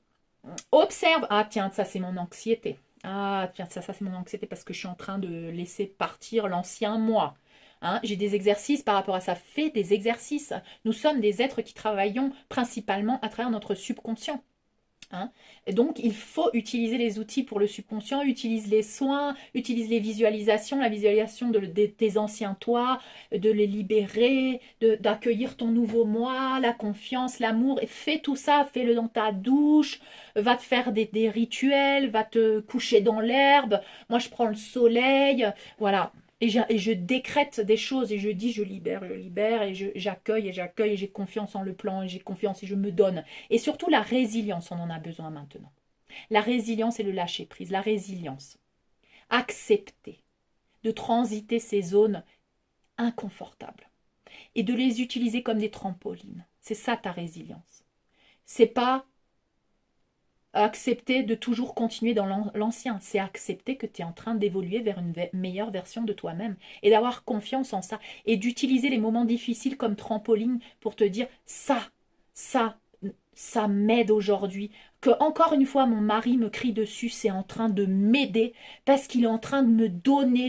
observe, ah tiens, ça c'est mon anxiété. Ah tiens, ça c'est mon anxiété parce que je suis en train de laisser partir l'ancien moi. Hein, j'ai des exercices par rapport à ça. Fais des exercices. Nous sommes des êtres qui travaillons principalement à travers notre subconscient. Hein. Donc, il faut utiliser les outils pour le subconscient, utilise les soins, utilise les visualisations, la visualisation de tes anciens toi, de les libérer, d'accueillir ton nouveau moi, la confiance, l'amour. Et fais tout ça, fais-le dans ta douche, va te faire des rituels, va te coucher dans l'herbe. Moi, je prends le soleil, voilà. Et je décrète des choses et je dis je libère et j'accueille et j'ai confiance en le plan et j'ai confiance et je me donne. Et surtout la résilience, on en a besoin maintenant. La résilience et le lâcher prise, la résilience. Accepter de transiter ces zones inconfortables et de les utiliser comme des trampolines. C'est ça ta résilience. C'est pas accepter de toujours continuer dans l'ancien, c'est accepter que tu es en train d'évoluer vers une meilleure version de toi-même et d'avoir confiance en ça et d'utiliser les moments difficiles comme trampoline pour te dire ça m'aide aujourd'hui, que encore une fois mon mari me crie dessus, c'est en train de m'aider parce qu'il est en train de me donner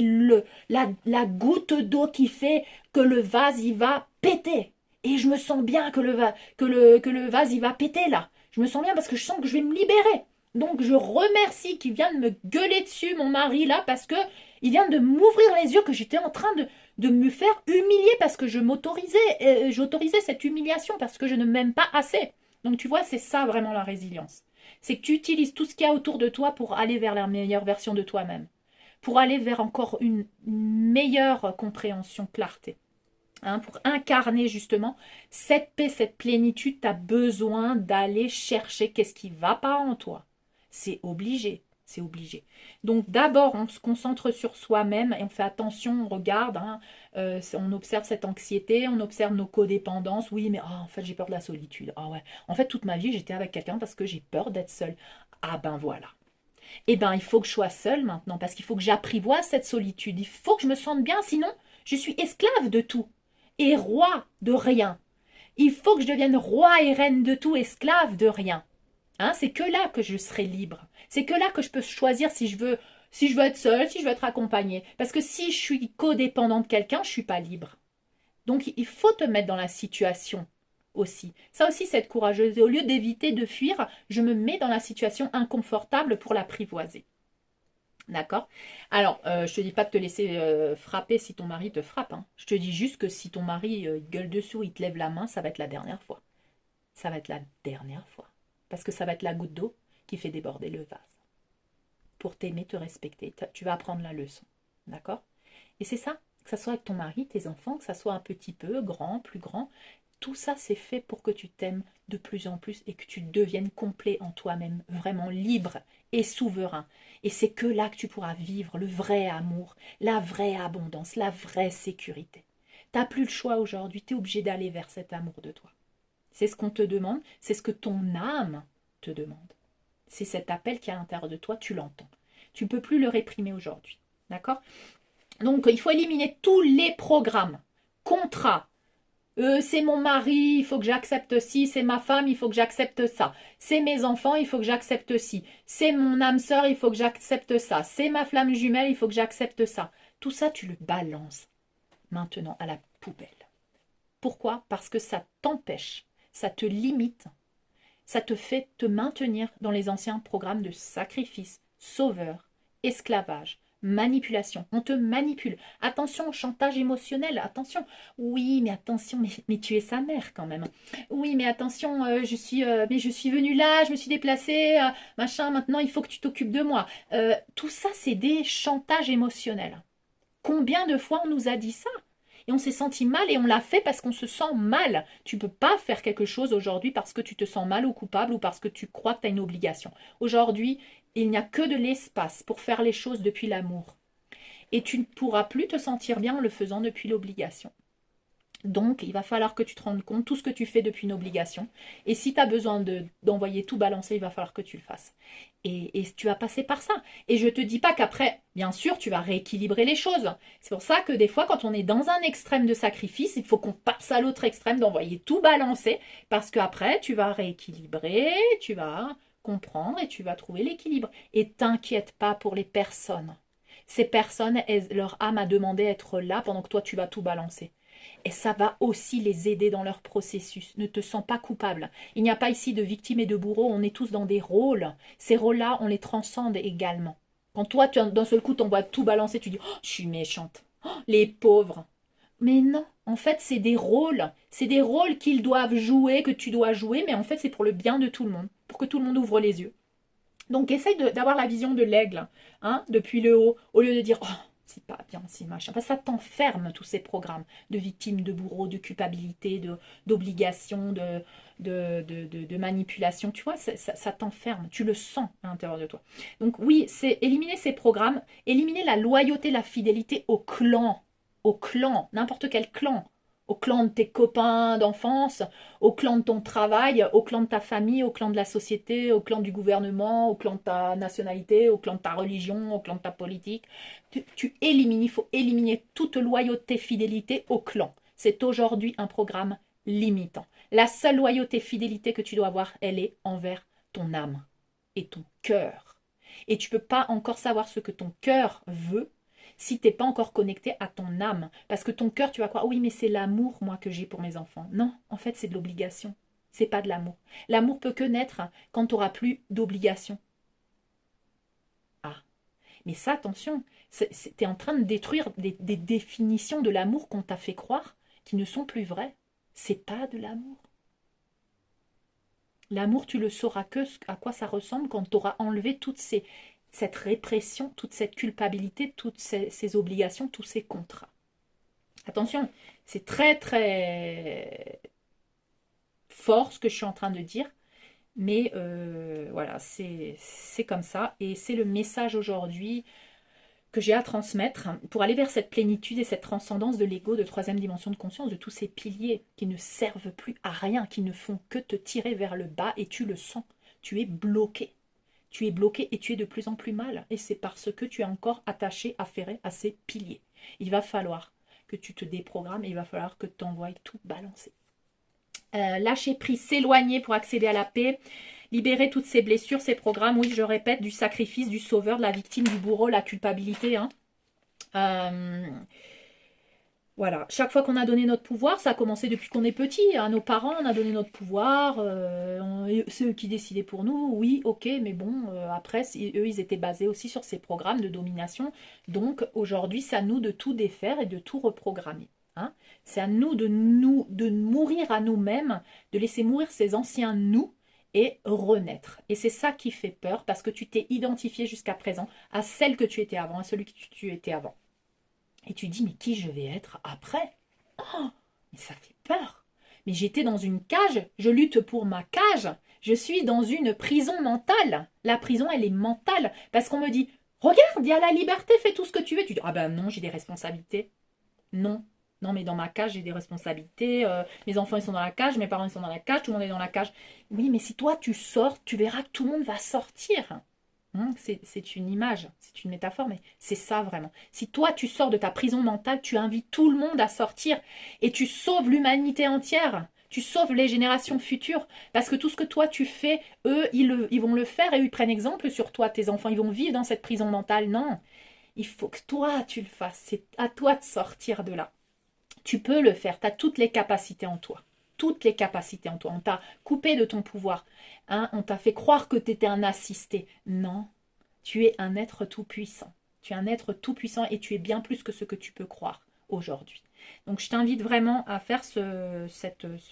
la goutte d'eau qui fait que le vase il va péter et je me sens bien que le vase il va péter là. Je me sens bien parce que je sens que je vais me libérer. Donc je remercie qu'il vient de me gueuler dessus, mon mari, là, parce que il vient de m'ouvrir les yeux, que j'étais en train de me faire humilier parce que j'autorisais cette humiliation parce que je ne m'aime pas assez. Donc tu vois, c'est ça vraiment la résilience. C'est que tu utilises tout ce qu'il y a autour de toi pour aller vers la meilleure version de toi-même. Pour aller vers encore une meilleure compréhension, clarté. Hein, pour incarner justement cette paix, cette plénitude, tu as besoin d'aller chercher qu'est-ce qui ne va pas en toi. C'est obligé, c'est obligé. Donc d'abord, on se concentre sur soi-même et on fait attention, on regarde, hein, on observe cette anxiété, on observe nos codépendances. Oui, mais en fait, j'ai peur de la solitude. Ah ouais. En fait, toute ma vie, j'étais avec quelqu'un parce que j'ai peur d'être seule. Ah ben voilà. Eh ben, il faut que je sois seule maintenant parce qu'il faut que j'apprivoise cette solitude. Il faut que je me sente bien, sinon je suis esclave de tout et roi de rien. Il faut que je devienne roi et reine de tout, esclave de rien. Hein, c'est que là que je serai libre. C'est que là que je peux choisir si je veux être seule, si je veux être accompagnée. Parce que si je suis codépendante de quelqu'un, je ne suis pas libre. Donc il faut te mettre dans la situation aussi. Ça aussi, c'est être courageuse. Et au lieu d'éviter de fuir, je me mets dans la situation inconfortable pour l'apprivoiser. D'accord? Alors, je te dis pas de te laisser frapper si ton mari te frappe, hein. Je te dis juste que si ton mari gueule dessous, il te lève la main, ça va être la dernière fois. Ça va être la dernière fois. Parce que ça va être la goutte d'eau qui fait déborder le vase. Pour t'aimer, te respecter, tu vas apprendre la leçon. D'accord? Et c'est ça, que ça soit avec ton mari, tes enfants, que ça soit un petit peu, grand, plus grand, tout ça c'est fait pour que tu t'aimes de plus en plus et que tu deviennes complet en toi-même, vraiment libre et souverain. Et c'est que là que tu pourras vivre le vrai amour, la vraie abondance, la vraie sécurité. Tu n'as plus le choix aujourd'hui, tu es obligé d'aller vers cet amour de toi. C'est ce qu'on te demande, c'est ce que ton âme te demande. C'est cet appel qui est à l'intérieur de toi, tu l'entends. Tu ne peux plus le réprimer aujourd'hui. D'accord? Donc, il faut éliminer tous les programmes, contrats. C'est mon mari, il faut que j'accepte ci. C'est ma femme, il faut que j'accepte ça. C'est mes enfants, il faut que j'accepte ci. C'est mon âme sœur, il faut que j'accepte ça. C'est ma flamme jumelle, il faut que j'accepte ça. Tout ça, tu le balances maintenant à la poubelle. Pourquoi? Parce que ça t'empêche, ça te limite, ça te fait te maintenir dans les anciens programmes de sacrifice, sauveur, esclavage, manipulation. On te manipule. Attention, chantage émotionnel, attention. Oui, mais attention, mais tu es sa mère quand même. Oui, mais attention, je suis venue là, je me suis déplacée, machin, maintenant il faut que tu t'occupes de moi. Tout ça, c'est des chantages émotionnels. Combien de fois on nous a dit ça? Et on s'est senti mal et on l'a fait parce qu'on se sent mal. Tu ne peux pas faire quelque chose aujourd'hui parce que tu te sens mal ou coupable ou parce que tu crois que tu as une obligation. Aujourd'hui, il n'y a que de l'espace pour faire les choses depuis l'amour. Et tu ne pourras plus te sentir bien en le faisant depuis l'obligation. Donc, il va falloir que tu te rendes compte de tout ce que tu fais depuis une obligation. Et si tu as besoin d'envoyer tout balancer, il va falloir que tu le fasses. Et tu vas passer par ça. Et je ne te dis pas qu'après, bien sûr, tu vas rééquilibrer les choses. C'est pour ça que des fois, quand on est dans un extrême de sacrifice, il faut qu'on passe à l'autre extrême d'envoyer tout balancer. Parce qu'après, tu vas rééquilibrer, tu vas comprendre et tu vas trouver l'équilibre. Et t'inquiète pas pour les personnes. Ces personnes, leur âme a demandé d'être là pendant que toi, tu vas tout balancer. Et ça va aussi les aider dans leur processus. Ne te sens pas coupable. Il n'y a pas ici de victime et de bourreau. On est tous dans des rôles. Ces rôles-là, on les transcende également. Quand toi, d'un seul coup, t'envoies tout balancer, tu dis oh, « je suis méchante. Oh, les pauvres. » Mais non, en fait, c'est des rôles. C'est des rôles qu'ils doivent jouer, que tu dois jouer, mais en fait, c'est pour le bien de tout le monde, pour que tout le monde ouvre les yeux. Donc, essaye d'avoir la vision de l'aigle, hein, depuis le haut, au lieu de dire « oh, c'est pas bien, c'est machin. » Parce que ça t'enferme, tous ces programmes de victimes, de bourreaux, de culpabilité, d'obligation, de manipulation. Tu vois, ça t'enferme. Tu le sens à l'intérieur de toi. Donc oui, c'est éliminer ces programmes, éliminer la loyauté, la fidélité au clan, n'importe quel clan. Au clan de tes copains d'enfance, au clan de ton travail, au clan de ta famille, au clan de la société, au clan du gouvernement, au clan de ta nationalité, au clan de ta religion, au clan de ta politique. Tu élimines, il faut éliminer toute loyauté, fidélité au clan. C'est aujourd'hui un programme limitant. La seule loyauté, fidélité que tu dois avoir, elle est envers ton âme et ton cœur. Et tu ne peux pas encore savoir ce que ton cœur veut si tu n'es pas encore connecté à ton âme. Parce que ton cœur, tu vas croire, oui, mais c'est l'amour, moi, que j'ai pour mes enfants. Non, en fait, c'est de l'obligation. C'est pas de l'amour. L'amour peut que naître quand tu n'auras plus d'obligation. Ah, mais ça, attention, tu es en train de détruire des définitions de l'amour qu'on t'a fait croire qui ne sont plus vraies. C'est pas de l'amour. L'amour, tu le sauras que à quoi ça ressemble quand tu auras enlevé cette répression, toute cette culpabilité, toutes ces obligations, tous ces contrats. Attention, c'est très très fort ce que je suis en train de dire, mais voilà, c'est comme ça. Et c'est le message aujourd'hui que j'ai à transmettre pour aller vers cette plénitude et cette transcendance de l'ego de troisième dimension de conscience, de tous ces piliers qui ne servent plus à rien, qui ne font que te tirer vers le bas et tu le sens, tu es bloqué. Tu es bloqué et tu es de plus en plus mal. Et c'est parce que tu es encore attaché, affairé à ces piliers. Il va falloir que tu te déprogrammes et il va falloir que tu envoies tout balancer. Lâcher prise, s'éloigner pour accéder à la paix. Libérer toutes ces blessures, ces programmes, oui, je répète, du sacrifice, du sauveur, de la victime, du bourreau, la culpabilité. Hein. Voilà, chaque fois qu'on a donné notre pouvoir, ça a commencé depuis qu'on est petit. À nos parents, on a donné notre pouvoir. C'est eux qui décidaient pour nous. Oui, ok, mais bon, après, eux, ils étaient basés aussi sur ces programmes de domination. Donc aujourd'hui, c'est à nous de tout défaire et de tout reprogrammer. Hein. C'est à nous de mourir à nous-mêmes, de laisser mourir ces anciens nous et renaître. Et c'est ça qui fait peur parce que tu t'es identifié jusqu'à présent à celle que tu étais avant, à celui que tu étais avant. Et tu dis, mais qui je vais être après? Oh, mais ça fait peur. Mais j'étais dans une cage, je lutte pour ma cage. Je suis dans une prison mentale. La prison, elle est mentale. Parce qu'on me dit, regarde, il y a la liberté, fais tout ce que tu veux. Tu dis, ah ben non, j'ai des responsabilités. Non. Non, mais dans ma cage, j'ai des responsabilités. Mes enfants, ils sont dans la cage, mes parents, ils sont dans la cage, tout le monde est dans la cage. Oui, mais si toi, tu sors, tu verras que tout le monde va sortir. C'est une image, c'est une métaphore, mais c'est ça vraiment. Si toi tu sors de ta prison mentale, tu invites tout le monde à sortir et tu sauves l'humanité entière. Tu sauves les générations futures parce que tout ce que toi tu fais, eux, ils vont le faire et eux, ils prennent exemple sur toi. Tes enfants, ils vont vivre dans cette prison mentale. Non, il faut que toi tu le fasses. C'est à toi de sortir de là. Tu peux le faire, tu as toutes les capacités en toi. Toutes les capacités en toi. On t'a coupé de ton pouvoir. Hein, on t'a fait croire que tu étais un assisté. Non, tu es un être tout-puissant. Tu es un être tout-puissant et tu es bien plus que ce que tu peux croire aujourd'hui. Donc je t'invite vraiment à faire ce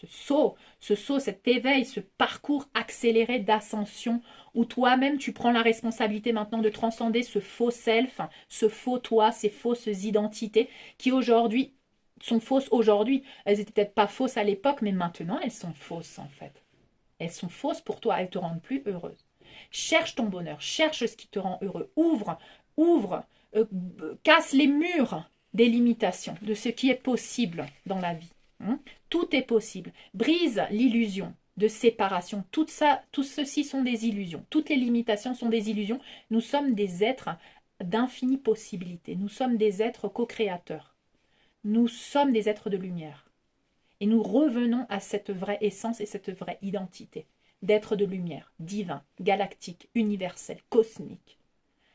saut, cet éveil, ce parcours accéléré d'ascension où toi-même tu prends la responsabilité maintenant de transcender ce faux self, ce faux toi, ces fausses identités qui aujourd'hui sont fausses aujourd'hui. Elles étaient peut-être pas fausses à l'époque, mais maintenant elles sont fausses en fait. Elles sont fausses pour toi, elles te rendent plus heureuse. Cherche ton bonheur, cherche ce qui te rend heureux. Ouvre, casse les murs des limitations, de ce qui est possible dans la vie. Tout est possible. Brise l'illusion de séparation. Tout ceci sont des illusions. Toutes les limitations sont des illusions. Nous sommes des êtres d'infinies possibilités. Nous sommes des êtres co-créateurs. Nous sommes des êtres de lumière. Et nous revenons à cette vraie essence et cette vraie identité d'être de lumière, divin, galactique, universel, cosmique.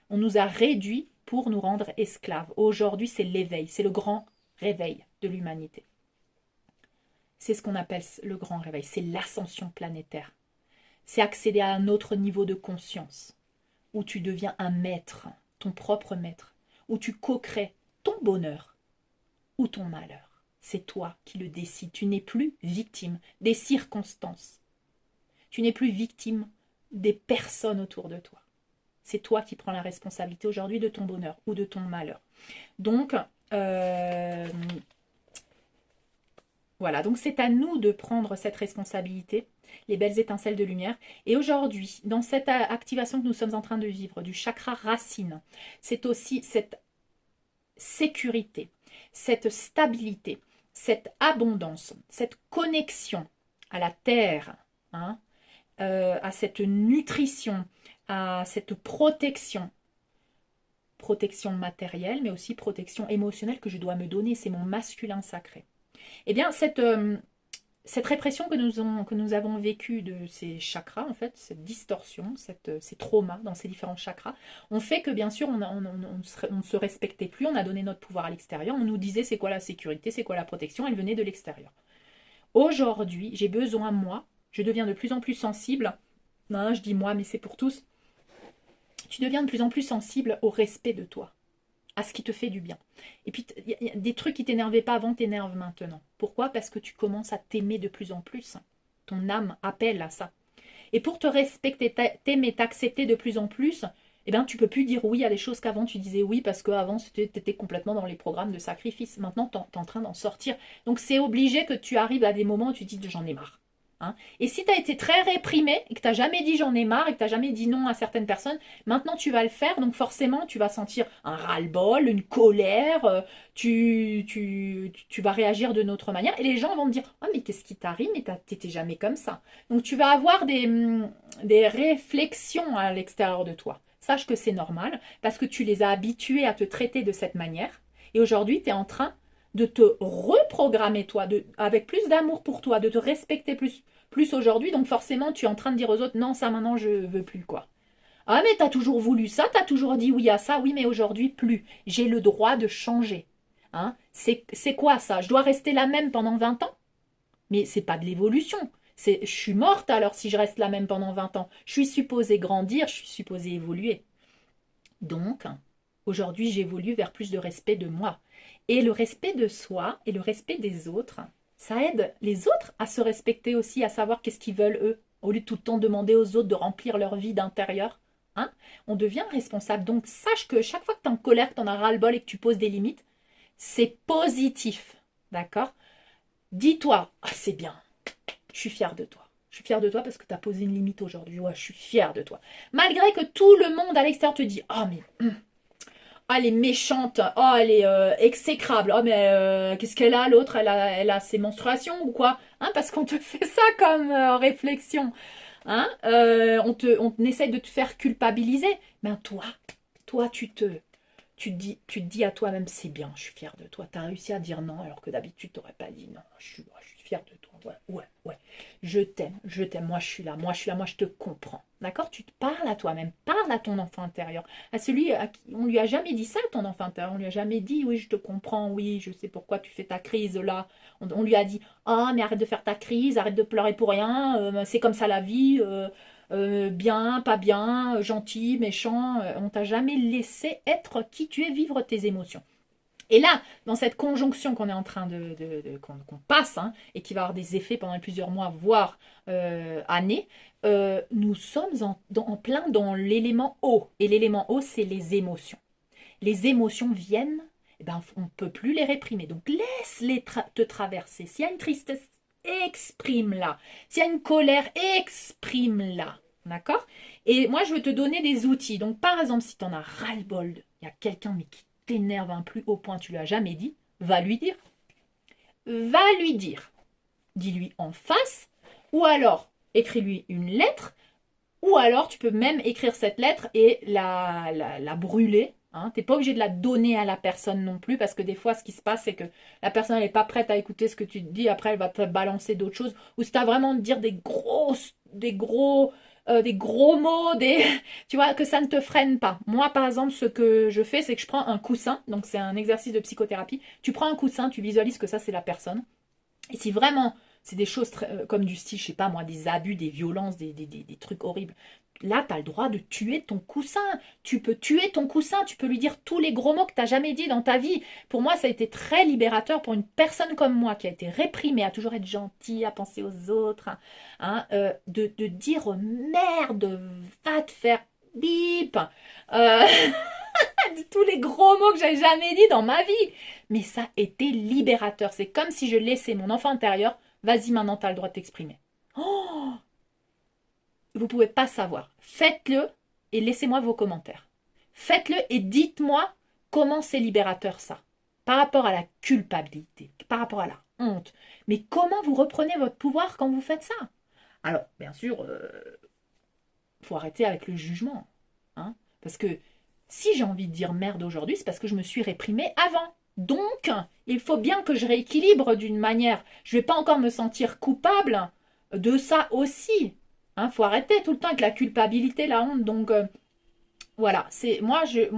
On nous a réduits pour nous rendre esclaves. Aujourd'hui, c'est l'éveil, c'est le grand réveil de l'humanité. C'est ce qu'on appelle le grand réveil, c'est l'ascension planétaire. C'est accéder à un autre niveau de conscience, où tu deviens un maître, ton propre maître, où tu co-crées ton bonheur ou ton malheur. C'est toi qui le décides. Tu n'es plus victime des circonstances. Tu n'es plus victime des personnes autour de toi. C'est toi qui prends la responsabilité aujourd'hui de ton bonheur ou de ton malheur. Donc, voilà. Donc, c'est à nous de prendre cette responsabilité, les belles étincelles de lumière. Et aujourd'hui, dans cette activation que nous sommes en train de vivre, du chakra racine, c'est aussi cette sécurité, cette stabilité, cette abondance, cette connexion à la terre, à cette nutrition, à cette protection matérielle, mais aussi protection émotionnelle que je dois me donner, c'est mon masculin sacré. Eh bien, cette répression que nous avons vécue de ces chakras, en fait, cette distorsion, ces traumas dans ces différents chakras, ont fait que, bien sûr, on ne se respectait plus, on a donné notre pouvoir à l'extérieur, on nous disait c'est quoi la sécurité, c'est quoi la protection, elle venait de l'extérieur. Aujourd'hui, j'ai besoin, moi, je deviens de plus en plus sensible, non, je dis moi, mais c'est pour tous, tu deviens de plus en plus sensible au respect de toi, à ce qui te fait du bien. Et puis, il y a des trucs qui t'énervaient pas avant t'énervent maintenant. Pourquoi? Parce que tu commences à t'aimer de plus en plus. Ton âme appelle à ça. Et pour te respecter, t'aimer, t'accepter de plus en plus, eh bien, tu peux plus dire oui à des choses qu'avant tu disais oui parce qu'avant tu étais complètement dans les programmes de sacrifice. Maintenant, tu es en train d'en sortir. Donc, c'est obligé que tu arrives à des moments où tu dis j'en ai marre. Et si tu as été très réprimé et que tu n'as jamais dit j'en ai marre et que tu n'as jamais dit non à certaines personnes, maintenant tu vas le faire, donc forcément tu vas sentir un ras-le-bol, une colère, tu vas réagir de notre manière et les gens vont te dire « Ah mais qu'est-ce qui t'arrive, mais t'étais jamais comme ça ». Donc tu vas avoir des réflexions à l'extérieur de toi. Sache que c'est normal parce que tu les as habitués à te traiter de cette manière et aujourd'hui tu es en train de te reprogrammer toi, avec plus d'amour pour toi, de te respecter plus aujourd'hui. Donc forcément, tu es en train de dire aux autres, non, ça maintenant, je veux plus, quoi. Ah, mais t'as toujours voulu ça, t'as toujours dit oui à ça, oui, mais aujourd'hui, plus. J'ai le droit de changer. Hein? C'est quoi ça? Je dois rester la même pendant 20 ans? Mais c'est pas de l'évolution. Je suis morte alors si je reste la même pendant 20 ans. Je suis supposée grandir, je suis supposée évoluer. Donc, aujourd'hui, j'évolue vers plus de respect de moi. Et le respect de soi et le respect des autres, ça aide les autres à se respecter aussi, à savoir qu'est-ce qu'ils veulent eux, au lieu de tout le temps demander aux autres de remplir leur vie d'intérieur. Hein, on devient responsable. Donc, sache que chaque fois que tu es en colère, que tu en as ras-le-bol et que tu poses des limites, c'est positif. D'accord? Dis-toi, ah, c'est bien, je suis fière de toi. Je suis fière de toi parce que tu as posé une limite aujourd'hui. Ouais, je suis fière de toi. Malgré que tout le monde à l'extérieur te dit, oh mais elle est méchante, oh elle est exécrable, oh mais qu'est-ce qu'elle a l'autre, elle a ses menstruations ou quoi, hein, parce qu'on te fait ça comme réflexion, hein, on essaye de te faire culpabiliser, mais toi tu te dis à toi-même c'est bien, je suis fière de toi, tu as réussi à dire non alors que d'habitude tu n'aurais pas dit non, je suis fière de toi, ouais, je t'aime, moi je suis là, moi je te comprends. D'accord? Tu te parles à toi-même, parle à ton enfant intérieur. À celui à qui on lui a jamais dit ça, ton enfant intérieur. On lui a jamais dit, oui, je te comprends, oui, je sais pourquoi tu fais ta crise là. On lui a dit, ah, mais arrête de faire ta crise, arrête de pleurer pour rien, c'est comme ça la vie, bien, pas bien, gentil, méchant. On t'a jamais laissé être qui tu es, vivre tes émotions. Et là, dans cette conjonction qu'on est en train qu'on passe, hein, et qui va avoir des effets pendant plusieurs mois, voire années, nous sommes en plein dans l'élément eau. Et l'élément eau, c'est les émotions. Les émotions viennent, eh ben, on ne peut plus les réprimer. Donc laisse-les te traverser. S'il y a une tristesse, exprime-la. S'il y a une colère, exprime-la. D'accord? Et moi, je veux te donner des outils. Donc, par exemple, si tu en as ras-le-bol, il y a quelqu'un mais qui t'énerve à un plus haut point, tu lui as jamais dit, va lui dire. Va lui dire. Dis-lui en face, ou alors écris-lui une lettre, ou alors tu peux même écrire cette lettre et la brûler. Hein. Tu n'es pas obligé de la donner à la personne non plus, parce que des fois, ce qui se passe, c'est que la personne n'est pas prête à écouter ce que tu te dis, après, elle va te balancer d'autres choses, ou si tu as vraiment de dire des gros mots, tu vois, que ça ne te freine pas. Moi, par exemple, ce que je fais, c'est que je prends un coussin, donc c'est un exercice de psychothérapie. Tu prends un coussin, tu visualises que ça, c'est la personne. Et si vraiment, c'est des choses comme du style, je sais pas moi, des abus, des violences, des trucs horribles, là, tu as le droit de tuer ton coussin. Tu peux tuer ton coussin, tu peux lui dire tous les gros mots que tu n'as jamais dit dans ta vie. Pour moi, ça a été très libérateur pour une personne comme moi qui a été réprimée à toujours être gentille, à penser aux autres, hein, de dire merde, va te faire bip. Euh, tous les gros mots que j'avais jamais dit dans ma vie. Mais ça a été libérateur. C'est comme si je laissais mon enfant intérieur. Vas-y, maintenant, tu as le droit de t'exprimer. Oh, vous ne pouvez pas savoir. Faites-le et laissez-moi vos commentaires. Faites-le et dites-moi comment c'est libérateur ça. Par rapport à la culpabilité, par rapport à la honte. Mais comment vous reprenez votre pouvoir quand vous faites ça? Alors, bien sûr, faut arrêter avec le jugement. Hein, parce que si j'ai envie de dire merde aujourd'hui, c'est parce que je me suis réprimée avant. Donc, il faut bien que je rééquilibre d'une manière. Je ne vais pas encore me sentir coupable de ça aussi. Hein, faut arrêter tout le temps avec la culpabilité, la honte. Donc, voilà. C'est moi, je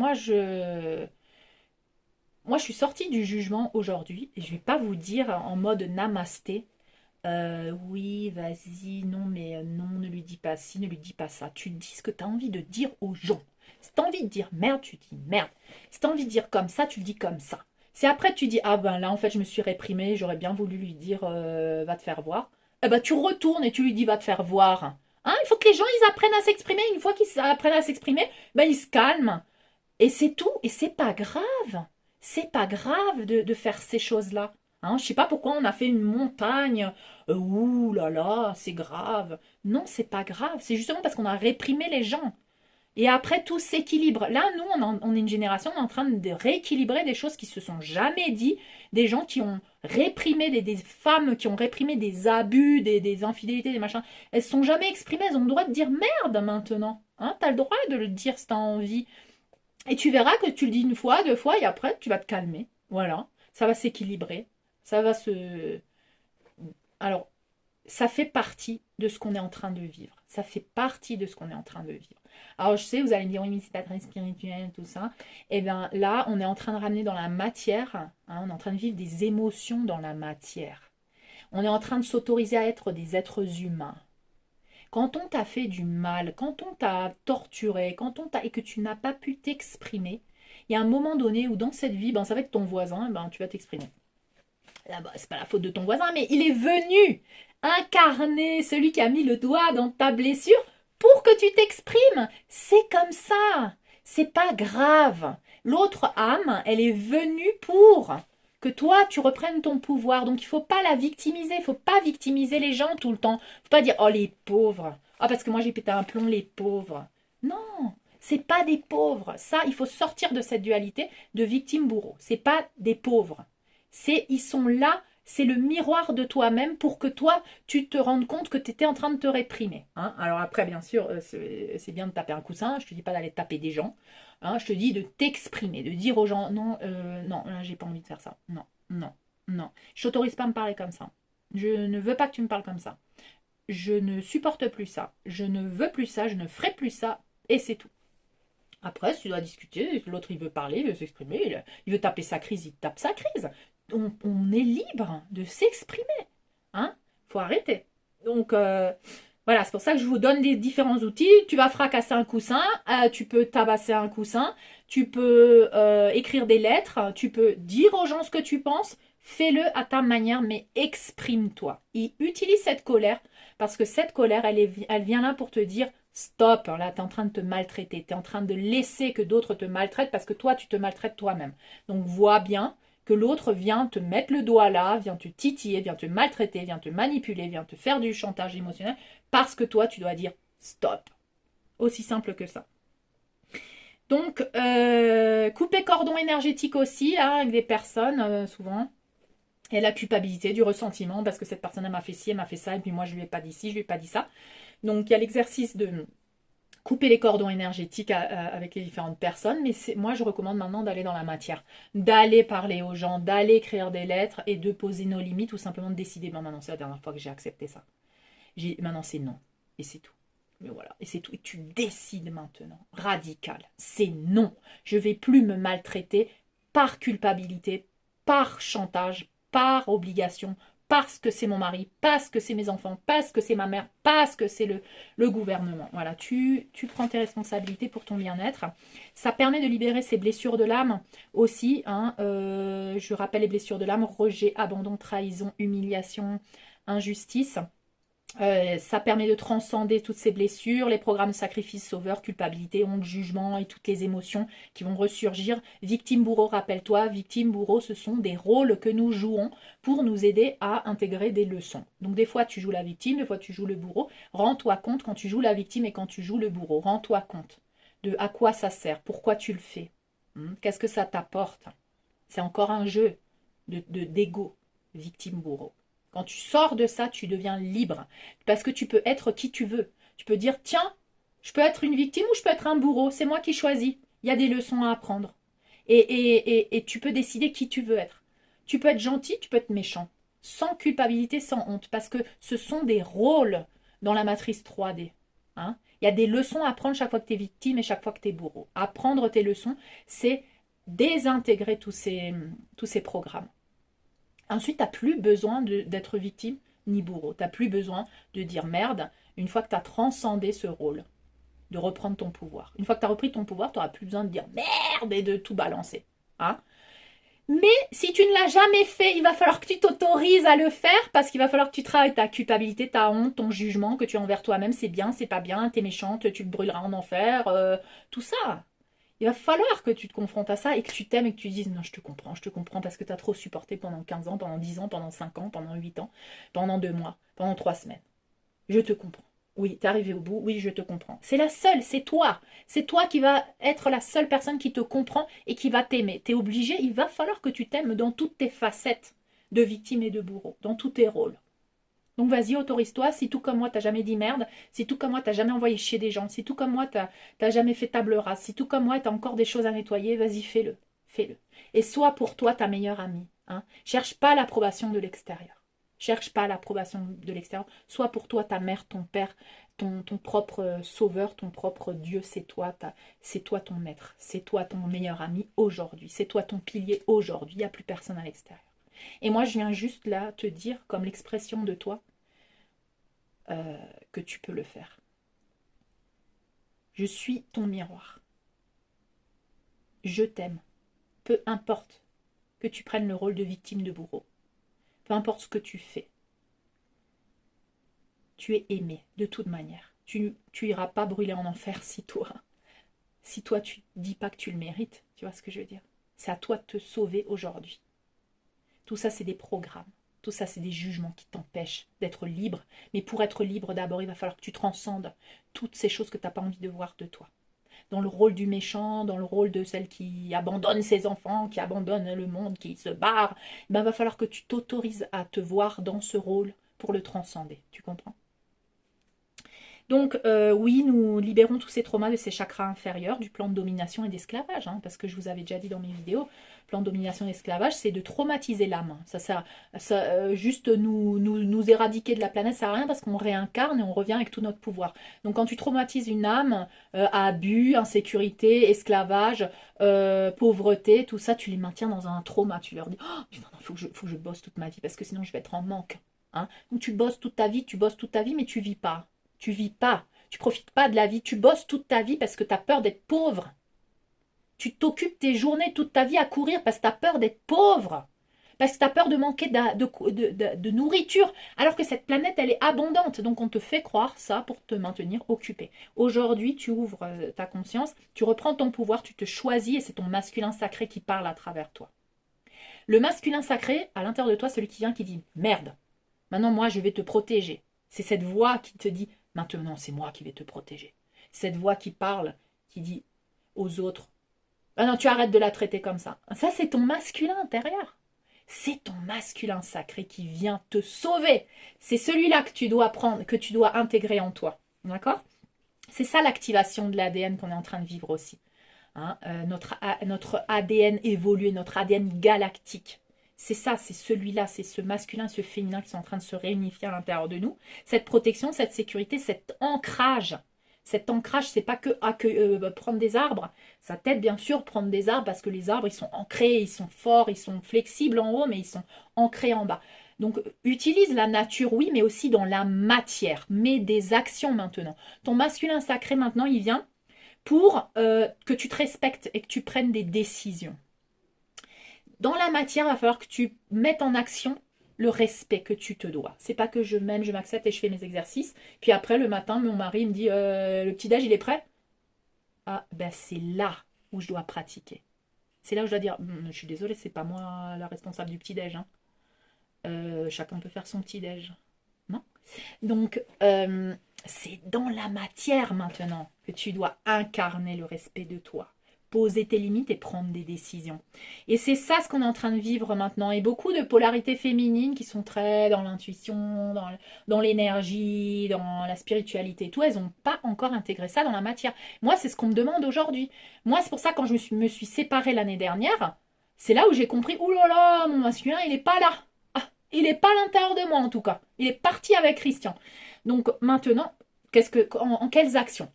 suis sortie du jugement aujourd'hui et je ne vais pas vous dire en mode namasté. Oui, vas-y, non, mais non, ne lui dis pas ci, ne lui dis pas ça. Tu dis ce que tu as envie de dire aux gens. Si tu as envie de dire merde, tu dis merde. Si tu as envie de dire comme ça, tu le dis comme ça. Si après tu dis, ah ben là, en fait, je me suis réprimée, j'aurais bien voulu lui dire, va te faire voir. Eh ben, tu retournes et tu lui dis, va te faire voir. Hein, il faut que les gens, ils apprennent à s'exprimer. Une fois qu'ils apprennent à s'exprimer, ben, ils se calment. Et c'est tout. Et c'est pas grave. C'est pas grave de faire ces choses-là. Hein, je sais pas pourquoi on a fait une montagne. Ouh là là, c'est grave. Non, c'est pas grave. C'est justement parce qu'on a réprimé les gens. Et après, tout s'équilibre. Là, nous, on est une génération, on est en train de rééquilibrer des choses qui se sont jamais dit. Des gens qui ont réprimé, des femmes qui ont réprimé des abus, des infidélités, des machins. Elles ne sont jamais exprimées. Elles ont le droit de dire merde maintenant. Hein, tu as le droit de le dire si tu as envie. Et tu verras que tu le dis une fois, deux fois, et après, tu vas te calmer. Voilà. Ça va s'équilibrer. Ça va se... Alors, ça fait partie de ce qu'on est en train de vivre. Ça fait partie de ce qu'on est en train de vivre. Alors je sais, vous allez me dire, oui, mais c'est pas très spirituel, tout ça. Eh bien là, on est en train de ramener dans la matière, hein, on est en train de vivre des émotions dans la matière. On est en train de s'autoriser à être des êtres humains. Quand on t'a fait du mal, quand on t'a torturé, et que tu n'as pas pu t'exprimer, il y a un moment donné où dans cette vie, ben, ça va être ton voisin, ben, tu vas t'exprimer. Là, ben, c'est pas la faute de ton voisin, mais il est venu incarner celui qui a mis le doigt dans ta blessure pour que tu t'exprimes. C'est comme ça. C'est pas grave. L'autre âme, elle est venue pour que toi, tu reprennes ton pouvoir. Donc, il faut pas la victimiser. Il faut pas victimiser les gens tout le temps. Faut pas dire, oh, les pauvres. Ah, parce que moi, j'ai pété un plomb, les pauvres. Non, c'est pas des pauvres. Ça, il faut sortir de cette dualité de victime-bourreau. C'est pas des pauvres. Ils sont là, c'est le miroir de toi-même pour que toi, tu te rendes compte que tu étais en train de te réprimer. Hein. Alors après, bien sûr, c'est bien de taper un coussin, je te dis pas d'aller taper des gens, hein. Je te dis de t'exprimer, de dire aux gens, non, non, là, j'ai pas envie de faire ça. Non, non, non. Je t'autorise pas à me parler comme ça. Je ne veux pas que tu me parles comme ça. Je ne supporte plus ça. Je ne veux plus ça, je ne ferai plus ça, et c'est tout. Après, si tu dois discuter, l'autre il veut parler, il veut s'exprimer, il veut taper sa crise, il tape sa crise. On est libre de s'exprimer. Hein? Faut arrêter. Donc, voilà, c'est pour ça que je vous donne des différents outils. Tu vas fracasser un coussin, tu peux tabasser un coussin, tu peux écrire des lettres, tu peux dire aux gens ce que tu penses. Fais-le à ta manière, mais exprime-toi. Et utilise cette colère, parce que cette colère, elle vient là pour te dire stop, là, tu es en train de te maltraiter, tu es en train de laisser que d'autres te maltraitent parce que toi, tu te maltraites toi-même. Donc, vois bien que l'autre vient te mettre le doigt là, vient te titiller, vient te maltraiter, vient te manipuler, vient te faire du chantage émotionnel, parce que toi, tu dois dire stop. Aussi simple que ça. Donc, couper cordon énergétique aussi, hein, avec des personnes, souvent. Et la culpabilité, du ressentiment, parce que cette personne, elle m'a fait ci, elle m'a fait ça, et puis moi, je lui ai pas dit ci, je lui ai pas dit ça. Donc, il y a l'exercice de couper les cordons énergétiques avec les différentes personnes, mais moi je recommande maintenant d'aller dans la matière, d'aller parler aux gens, d'aller écrire des lettres et de poser nos limites ou simplement de décider, ben maintenant c'est la dernière fois que j'ai accepté ça. Maintenant c'est non, et c'est tout. Mais voilà, et c'est tout. Et tu décides maintenant, radical, c'est non. Je vais plus me maltraiter par culpabilité, par chantage, par obligation, parce que c'est mon mari, parce que c'est mes enfants, parce que c'est ma mère, parce que c'est le gouvernement. Voilà, tu prends tes responsabilités pour ton bien-être. Ça permet de libérer ces blessures de l'âme aussi. Hein, je rappelle les blessures de l'âme, rejet, abandon, trahison, humiliation, injustice. Ça permet de transcender toutes ces blessures, les programmes de sacrifice, sauveur, culpabilité, honte, jugement et toutes les émotions qui vont ressurgir. Victime, bourreau, rappelle-toi, victime, bourreau, ce sont des rôles que nous jouons pour nous aider à intégrer des leçons. Donc des fois tu joues la victime, des fois tu joues le bourreau. Rends-toi compte quand tu joues la victime et quand tu joues le bourreau. Rends-toi compte de à quoi ça sert, pourquoi tu le fais. Qu'est-ce que ça t'apporte? C'est encore un jeu d'ego, victime-bourreau. Quand tu sors de ça, tu deviens libre. Parce que tu peux être qui tu veux. Tu peux dire, tiens, je peux être une victime ou je peux être un bourreau. C'est moi qui choisis. Il y a des leçons à apprendre. Et tu peux décider qui tu veux être. Tu peux être gentil, tu peux être méchant. Sans culpabilité, sans honte. Parce que ce sont des rôles dans la matrice 3D. Hein. Il y a des leçons à apprendre chaque fois que tu es victime et chaque fois que tu es bourreau. Apprendre tes leçons, c'est désintégrer tous ces programmes. Ensuite, tu n'as plus besoin d'être victime ni bourreau. Tu n'as plus besoin de dire merde une fois que tu as transcendé ce rôle, de reprendre ton pouvoir. Une fois que tu as repris ton pouvoir, tu n'auras plus besoin de dire merde et de tout balancer. Hein. Mais si tu ne l'as jamais fait, il va falloir que tu t'autorises à le faire parce qu'il va falloir que tu travailles ta culpabilité, ta honte, ton jugement que tu as envers toi-même. C'est bien, c'est pas bien, t'es méchante, tu te brûleras en enfer, tout ça. Il va falloir que tu te confrontes à ça et que tu t'aimes et que tu dises non, je te comprends parce que tu as trop supporté pendant 15 ans, pendant 10 ans, pendant 5 ans, pendant 8 ans, pendant 2 mois, pendant 3 semaines. Je te comprends. Oui, t'es arrivé au bout, oui, je te comprends. C'est la seule, c'est toi. C'est toi qui va être la seule personne qui te comprend et qui va t'aimer. T'es obligé, il va falloir que tu t'aimes dans toutes tes facettes de victime et de bourreau, dans tous tes rôles. Donc vas-y, autorise-toi, si tout comme moi, t'as jamais dit merde, si tout comme moi, t'as jamais envoyé chier des gens, si tout comme moi, t'as jamais fait table rase, si tout comme moi, t'as encore des choses à nettoyer, vas-y, fais-le, fais-le. Et sois pour toi ta meilleure amie. Hein. Cherche pas l'approbation de l'extérieur. Cherche pas l'approbation de l'extérieur. Sois pour toi ta mère, ton père, ton propre sauveur, ton propre Dieu. C'est toi ton maître. C'est toi ton meilleur ami aujourd'hui. C'est toi ton pilier aujourd'hui. Il n'y a plus personne à l'extérieur. Et moi, je viens juste là te dire, comme l'expression de toi, que tu peux le faire. Je suis ton miroir. Je t'aime. Peu importe que tu prennes le rôle de victime de bourreau. Peu importe ce que tu fais. Tu es aimé de toute manière. Tu iras pas brûler en enfer si toi tu dis pas que tu le mérites. Tu vois ce que je veux dire? C'est à toi de te sauver aujourd'hui. Tout ça, c'est des programmes. Tout ça, c'est des jugements qui t'empêchent d'être libre. Mais pour être libre, d'abord, il va falloir que tu transcendes toutes ces choses que tu n'as pas envie de voir de toi. Dans le rôle du méchant, dans le rôle de celle qui abandonne ses enfants, qui abandonne le monde, qui se barre, il va falloir que tu t'autorises à te voir dans ce rôle pour le transcender. Tu comprends? Donc oui, nous libérons tous ces traumas de ces chakras inférieurs, du plan de domination et d'esclavage, hein, parce que je vous avais déjà dit dans mes vidéos, plan de domination et d'esclavage, c'est de traumatiser l'âme. Juste nous éradiquer de la planète, ça sert à rien parce qu'on réincarne et on revient avec tout notre pouvoir. Donc quand tu traumatises une âme, abus, insécurité, esclavage, pauvreté, tout ça, tu les maintiens dans un trauma. Tu leur dis, oh, putain, faut que je bosse toute ma vie parce que sinon je vais être en manque. Hein. Donc tu bosses toute ta vie, mais tu vis pas. Tu vis pas, tu profites pas de la vie, tu bosses toute ta vie parce que tu as peur d'être pauvre. Tu t'occupes tes journées toute ta vie à courir parce que tu as peur d'être pauvre. Parce que tu as peur de manquer de nourriture. Alors que cette planète, elle est abondante. Donc on te fait croire ça pour te maintenir occupé. Aujourd'hui, tu ouvres ta conscience, tu reprends ton pouvoir, tu te choisis et c'est ton masculin sacré qui parle à travers toi. Le masculin sacré, à l'intérieur de toi, celui qui vient qui dit « Merde, maintenant moi je vais te protéger ». C'est cette voix qui te dit « Maintenant c'est moi qui vais te protéger ». Cette voix qui parle, qui dit aux autres « Ah non, tu arrêtes de la traiter comme ça ». Ça c'est ton masculin intérieur. C'est ton masculin sacré qui vient te sauver. C'est celui-là que tu dois prendre, que tu dois intégrer en toi. D'accord? C'est ça l'activation de l'ADN qu'on est en train de vivre aussi. Hein, notre ADN évolué, notre ADN galactique. C'est ça, c'est celui-là, c'est ce masculin, ce féminin qui sont en train de se réunifier à l'intérieur de nous. Cette protection, cette sécurité, cet ancrage. Cet ancrage, c'est pas que prendre des arbres. Ça t'aide bien sûr prendre des arbres parce que les arbres, ils sont ancrés, ils sont forts, ils sont flexibles en haut, mais ils sont ancrés en bas. Donc, utilise la nature, oui, mais aussi dans la matière. Mets des actions maintenant. Ton masculin sacré, maintenant, il vient pour que tu te respectes et que tu prennes des décisions. Dans la matière, il va falloir que tu mettes en action le respect que tu te dois. C'est pas que je m'aime, je m'accepte et je fais mes exercices. Puis après, le matin, mon mari me dit le petit-déj, il est prêt? Ah, ben c'est là où je dois pratiquer. C'est là où je dois dire je suis désolée, c'est pas moi la responsable du petit-déj. Hein. Chacun peut faire son petit-déj. Non? Donc, c'est dans la matière maintenant que tu dois incarner le respect de toi. Poser tes limites et prendre des décisions. Et c'est ça ce qu'on est en train de vivre maintenant. Et beaucoup de polarités féminines qui sont très dans l'intuition, dans l'énergie, dans la spiritualité et tout, elles n'ont pas encore intégré ça dans la matière. Moi, c'est ce qu'on me demande aujourd'hui. Moi, c'est pour ça quand je me suis séparée l'année dernière, c'est là où j'ai compris, ouh là là, mon masculin, il n'est pas là. Ah, il n'est pas à l'intérieur de moi en tout cas. Il est parti avec Christian. Donc maintenant, en quelles actions?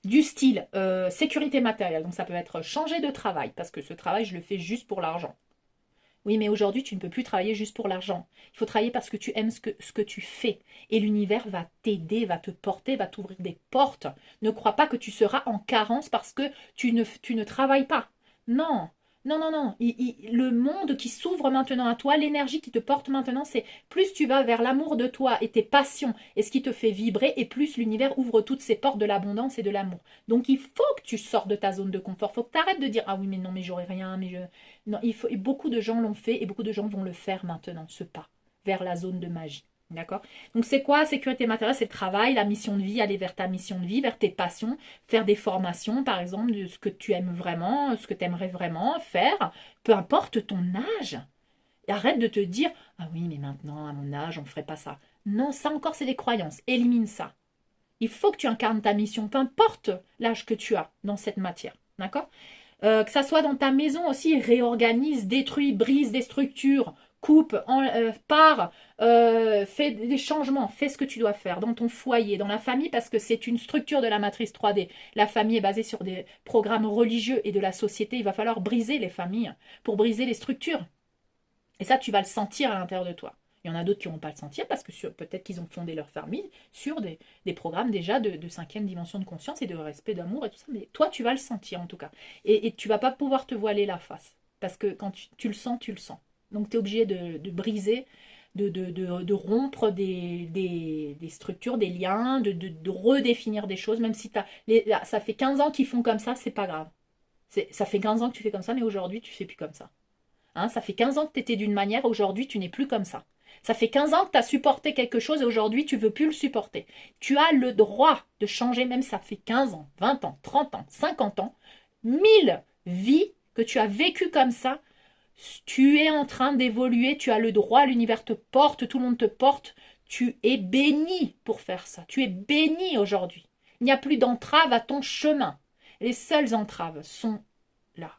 Du style sécurité matérielle, donc ça peut être changer de travail, parce que ce travail, je le fais juste pour l'argent. Oui, mais aujourd'hui, tu ne peux plus travailler juste pour l'argent. Il faut travailler parce que tu aimes ce que tu fais. Et l'univers va t'aider, va te porter, va t'ouvrir des portes. Ne crois pas que tu seras en carence parce que tu ne travailles pas. Non, non, non, non. Le monde qui s'ouvre maintenant à toi, l'énergie qui te porte maintenant, c'est plus tu vas vers l'amour de toi et tes passions et ce qui te fait vibrer, et plus l'univers ouvre toutes ses portes de l'abondance et de l'amour. Donc il faut que tu sortes de ta zone de confort. Il faut que tu arrêtes de dire « Ah oui, mais non, mais j'aurai rien, mais je... » Non, et beaucoup de gens l'ont fait et beaucoup de gens vont le faire maintenant, ce pas vers la zone de magie. D'accord? Donc c'est quoi sécurité matérielle? C'est le travail, la mission de vie, aller vers ta mission de vie, vers tes passions, faire des formations par exemple de ce que tu aimes vraiment, ce que tu aimerais vraiment faire, peu importe ton âge. Et arrête de te dire « Ah oui, mais maintenant, à mon âge, on ne ferait pas ça. » Non, ça encore, c'est des croyances. Élimine ça. Il faut que tu incarnes ta mission, peu importe l'âge que tu as dans cette matière. D'accord? Que ça soit dans ta maison aussi, réorganise, détruis, brise des structures, coupe, pars, fais des changements, fais ce que tu dois faire dans ton foyer, dans la famille, parce que c'est une structure de la matrice 3D. La famille est basée sur des programmes religieux et de la société. Il va falloir briser les familles pour briser les structures. Et ça, tu vas le sentir à l'intérieur de toi. Il y en a d'autres qui ne vont pas le sentir parce que peut-être qu'ils ont fondé leur famille sur des programmes déjà de cinquième dimension de conscience et de respect, d'amour et tout ça. Mais toi, tu vas le sentir en tout cas. Et tu vas pas pouvoir te voiler la face. Parce que quand tu le sens, tu le sens. Donc tu es obligé de briser, de rompre des structures, des liens, de redéfinir des choses. Même si ça fait 15 ans qu'ils font comme ça, c'est pas grave. Ça fait 15 ans que tu fais comme ça, mais aujourd'hui, tu fais plus comme ça. Hein, ça fait 15 ans que tu étais d'une manière, aujourd'hui tu n'es plus comme ça. Ça fait 15 ans que tu as supporté quelque chose et aujourd'hui tu veux plus le supporter. Tu as le droit de changer, même ça fait 15 ans, 20 ans, 30 ans, 50 ans, 1000 vies que tu as vécues comme ça. Tu es en train d'évoluer, tu as le droit, l'univers te porte, tout le monde te porte. Tu es béni pour faire ça. Tu es béni aujourd'hui. Il n'y a plus d'entrave à ton chemin. Les seules entraves sont là.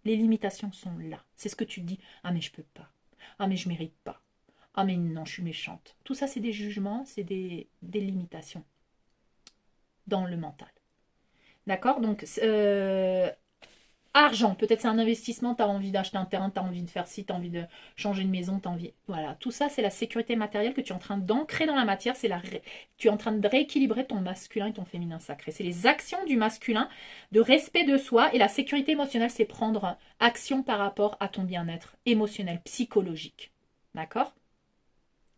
Les limitations sont là. C'est ce que tu te dis. Ah mais je peux pas. Ah mais je mérite pas. Ah mais non, je suis méchante. Tout ça, c'est des jugements, c'est des limitations dans le mental. D'accord. Donc, argent, peut-être c'est un investissement, tu as envie d'acheter un terrain, tu as envie de faire ci, tu as envie de changer de maison, tu as envie... Voilà, tout ça, c'est la sécurité matérielle que tu es en train d'ancrer dans la matière, tu es en train de rééquilibrer ton masculin et ton féminin sacré. C'est les actions du masculin, de respect de soi, et la sécurité émotionnelle, c'est prendre action par rapport à ton bien-être émotionnel, psychologique. D'accord?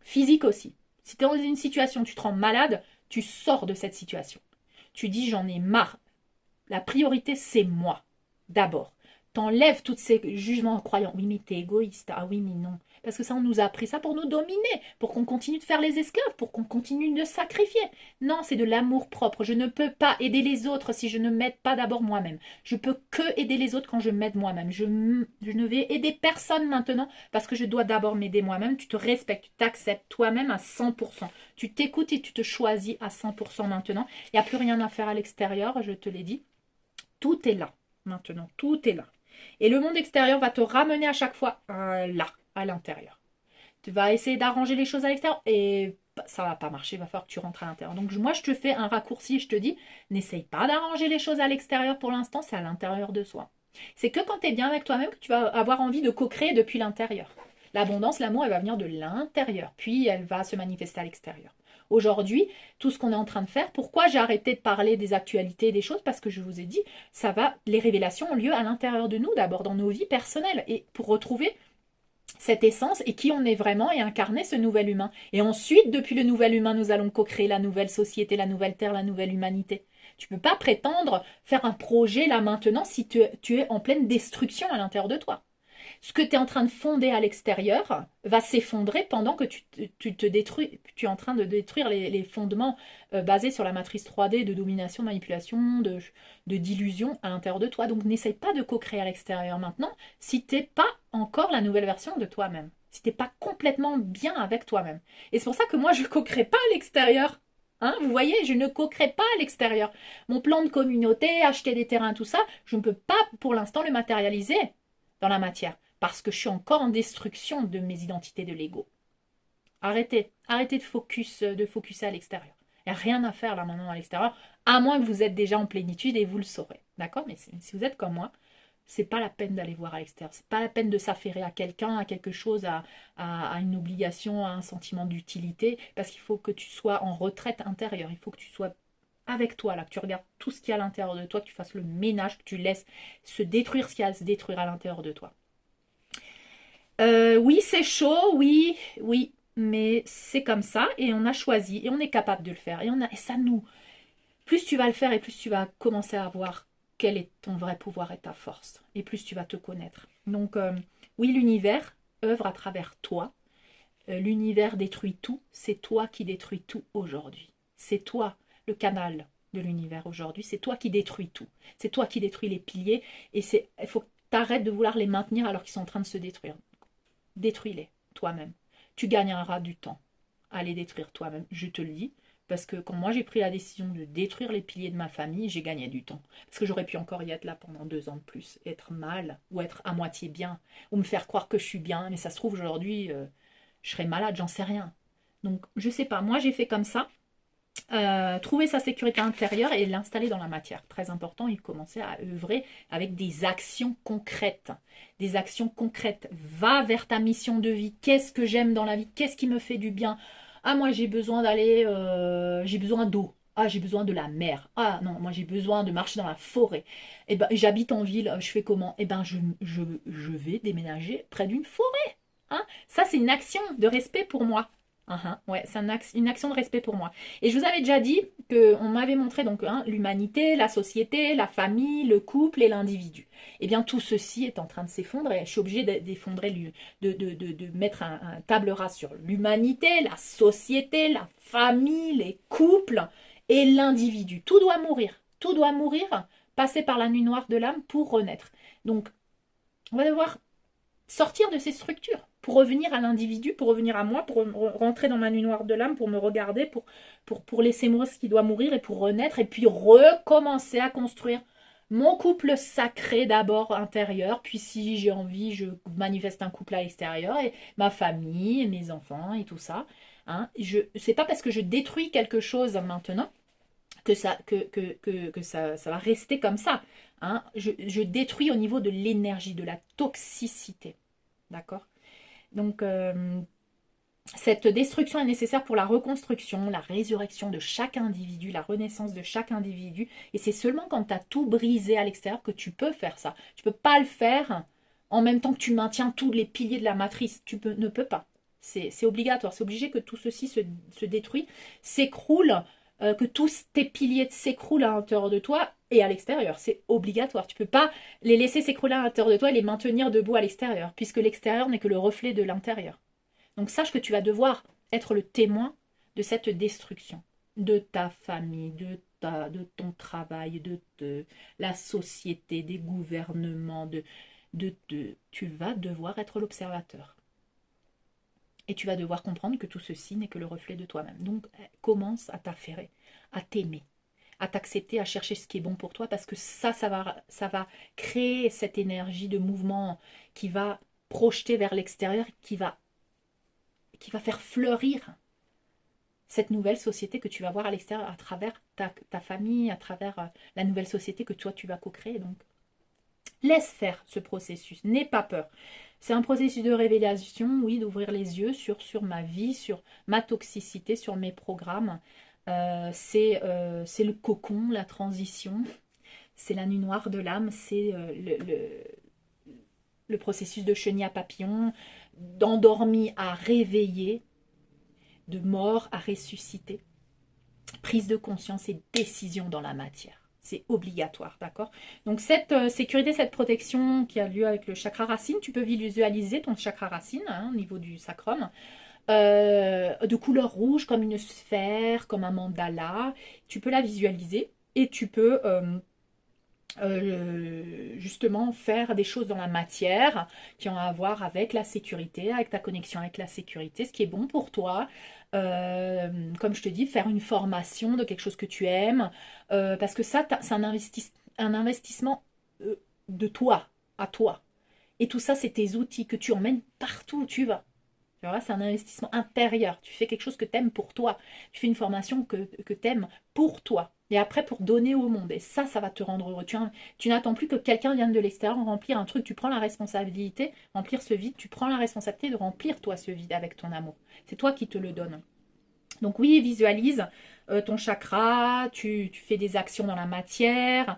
Physique aussi. Si tu es dans une situation, tu te rends malade, tu sors de cette situation. Tu dis, j'en ai marre. La priorité, c'est moi. D'abord, t'enlèves tous ces jugements en croyant oui mais t'es égoïste, ah oui mais non, parce que ça on nous a appris ça pour nous dominer, pour qu'on continue de faire les esclaves, pour qu'on continue de sacrifier. Non, c'est de l'amour propre. Je ne peux pas aider les autres si je ne m'aide pas d'abord moi-même. Je peux que aider les autres quand je m'aide moi-même. Je ne vais aider personne maintenant parce que je dois d'abord m'aider moi-même. Tu te respectes, tu t'acceptes toi-même à 100%. Tu t'écoutes et tu te choisis à 100% maintenant. Il n'y a plus rien à faire à l'extérieur, je te l'ai dit. Tout est là. Maintenant, tout est là. Et le monde extérieur va te ramener à chaque fois là, à l'intérieur. Tu vas essayer d'arranger les choses à l'extérieur et ça va pas marcher, il va falloir que tu rentres à l'intérieur. Donc moi, je te fais un raccourci, je te dis, n'essaye pas d'arranger les choses à l'extérieur pour l'instant, c'est à l'intérieur de soi. C'est que quand tu es bien avec toi-même que tu vas avoir envie de co-créer depuis l'intérieur. L'abondance, l'amour, elle va venir de l'intérieur, puis elle va se manifester à l'extérieur. Aujourd'hui, tout ce qu'on est en train de faire, pourquoi j'ai arrêté de parler des actualités, des choses? Parce que je vous ai dit, les révélations ont lieu à l'intérieur de nous, d'abord dans nos vies personnelles, et pour retrouver cette essence et qui on est vraiment et incarner ce nouvel humain. Et ensuite, depuis le nouvel humain, nous allons co-créer la nouvelle société, la nouvelle terre, la nouvelle humanité. Tu ne peux pas prétendre faire un projet là maintenant si tu es en pleine destruction à l'intérieur de toi. Ce que tu es en train de fonder à l'extérieur va s'effondrer pendant que tu te détruis. Tu es en train de détruire les fondements basés sur la matrice 3D de domination, manipulation, de d'illusion à l'intérieur de toi. Donc n'essaye pas de co-créer à l'extérieur maintenant si tu n'es pas encore la nouvelle version de toi-même. Si tu n'es pas complètement bien avec toi-même. Et c'est pour ça que moi, je ne co-crée pas à l'extérieur. Hein, vous voyez, je ne co-crée pas à l'extérieur. Mon plan de communauté, acheter des terrains, tout ça, je ne peux pas pour l'instant le matérialiser dans la matière. Parce que je suis encore en destruction de mes identités de l'ego. Arrêtez de focuser à l'extérieur. Il n'y a rien à faire là maintenant à l'extérieur, à moins que vous êtes déjà en plénitude et vous le saurez. D'accord? Mais si vous êtes comme moi, c'est pas la peine d'aller voir à l'extérieur. C'est pas la peine de s'affairer à quelqu'un, à quelque chose, à une obligation, à un sentiment d'utilité, parce qu'il faut que tu sois en retraite intérieure. Il faut que tu sois avec toi, là, que tu regardes tout ce qu'il y a à l'intérieur de toi, que tu fasses le ménage, que tu laisses se détruire ce qu'il y a à se détruire à l'intérieur de toi. Oui, c'est chaud, oui, oui, mais c'est comme ça et on a choisi et on est capable de le faire et ça nous. Plus tu vas le faire et plus tu vas commencer à voir quel est ton vrai pouvoir et ta force et plus tu vas te connaître. Donc oui, l'univers œuvre à travers toi. L'univers détruit tout. C'est toi qui détruis tout aujourd'hui. C'est toi le canal de l'univers aujourd'hui. C'est toi qui détruis tout. C'est toi qui détruis les piliers et il faut que tu arrêtes de vouloir les maintenir alors qu'ils sont en train de se détruire. Détruis-les toi-même. Tu gagneras du temps à les détruire toi-même, je te le dis, Parce que quand moi j'ai pris la décision de détruire les piliers de ma famille, j'ai gagné du temps. Parce que j'aurais pu encore y être là pendant 2 ans de plus, être mal, ou être à moitié bien, ou me faire croire que je suis bien, mais ça se trouve aujourd'hui, je serais malade, j'en sais rien. Donc je sais pas, moi j'ai fait comme ça. Trouver sa sécurité intérieure et l'installer dans la matière. Très important, il commençait à œuvrer avec des actions concrètes. Des actions concrètes. Va vers ta mission de vie. Qu'est-ce que j'aime dans la vie? Qu'est-ce qui me fait du bien? Ah, moi j'ai besoin d'aller, j'ai besoin d'eau. Ah, j'ai besoin de la mer. Ah non, moi j'ai besoin de marcher dans la forêt. Eh ben, j'habite en ville, je fais comment? Eh ben, je vais déménager près d'une forêt. Hein, ça, c'est une action de respect pour moi. Ouais, c'est une action de respect pour moi. Et je vous avais déjà dit qu'on m'avait montré donc l'humanité, la société, la famille, le couple et l'individu. Eh bien, tout ceci est en train de s'effondrer. Je suis obligée d'effondrer, de mettre un table rase sur l'humanité, la société, la famille, les couples et l'individu. Tout doit mourir. Tout doit mourir, passer par la nuit noire de l'âme pour renaître. Donc, on va devoir sortir de ces structures pour revenir à l'individu, pour revenir à moi, pour rentrer dans ma nuit noire de l'âme, pour me regarder, pour laisser mourir ce qui doit mourir et pour renaître et puis recommencer à construire mon couple sacré d'abord intérieur, puis si j'ai envie, je manifeste un couple à l'extérieur et ma famille, et mes enfants et tout ça. Hein. C'est pas parce que je détruis quelque chose maintenant que ça va rester comme ça. Hein. Je détruis au niveau de l'énergie, de la toxicité. D'accord? Donc, cette destruction est nécessaire pour la reconstruction, la résurrection de chaque individu, la renaissance de chaque individu. Et c'est seulement quand tu as tout brisé à l'extérieur que tu peux faire ça. Tu ne peux pas le faire en même temps que tu maintiens tous les piliers de la matrice. Ne peux pas. C'est obligatoire. C'est obligé que tout ceci se détruit, s'écroule, que tous tes piliers s'écroulent à l'intérieur de toi et à l'extérieur. C'est obligatoire. Tu ne peux pas les laisser s'écrouler à l'intérieur de toi et les maintenir debout à l'extérieur, puisque l'extérieur n'est que le reflet de l'intérieur. Donc sache que tu vas devoir être le témoin de cette destruction, de ta famille, de ton travail, de la société, des gouvernements, tu vas devoir être l'observateur. Et tu vas devoir comprendre que tout ceci n'est que le reflet de toi-même. Donc, commence à t'affairer, à t'aimer, à t'accepter, à chercher ce qui est bon pour toi, parce que ça va créer cette énergie de mouvement qui va projeter vers l'extérieur, qui va faire fleurir cette nouvelle société que tu vas voir à l'extérieur, à travers ta famille, à travers la nouvelle société que toi, tu vas co-créer. Donc, laisse faire ce processus, n'aie pas peur. C'est un processus de révélation, oui, d'ouvrir les yeux sur ma vie, sur ma toxicité, sur mes programmes. C'est le cocon, la transition, c'est la nuit noire de l'âme, c'est le processus de chenille à papillon, d'endormi à réveiller, de mort à ressusciter. Prise de conscience et décision dans la matière. C'est obligatoire, d'accord? Donc cette sécurité, cette protection qui a lieu avec le chakra racine, tu peux visualiser ton chakra racine au niveau du sacrum, de couleur rouge comme une sphère, comme un mandala. Tu peux la visualiser et tu peux justement faire des choses dans la matière qui ont à voir avec la sécurité, avec ta connexion avec la sécurité, ce qui est bon pour toi. Comme je te dis, faire une formation de quelque chose que tu aimes, parce que ça, c'est un investissement de toi, à toi. Et tout ça, c'est tes outils que tu emmènes partout où tu vas. Tu vois, c'est un investissement intérieur. Tu fais quelque chose que tu aimes pour toi. Tu fais une formation que tu aimes pour toi. Et après, pour donner au monde. Et ça va te rendre heureux. Tu n'attends plus que quelqu'un vienne de l'extérieur remplir un truc. Tu prends la responsabilité, remplir ce vide. Tu prends la responsabilité de remplir toi ce vide avec ton amour. C'est toi qui te le donnes. Donc oui, visualise ton chakra, tu fais des actions dans la matière,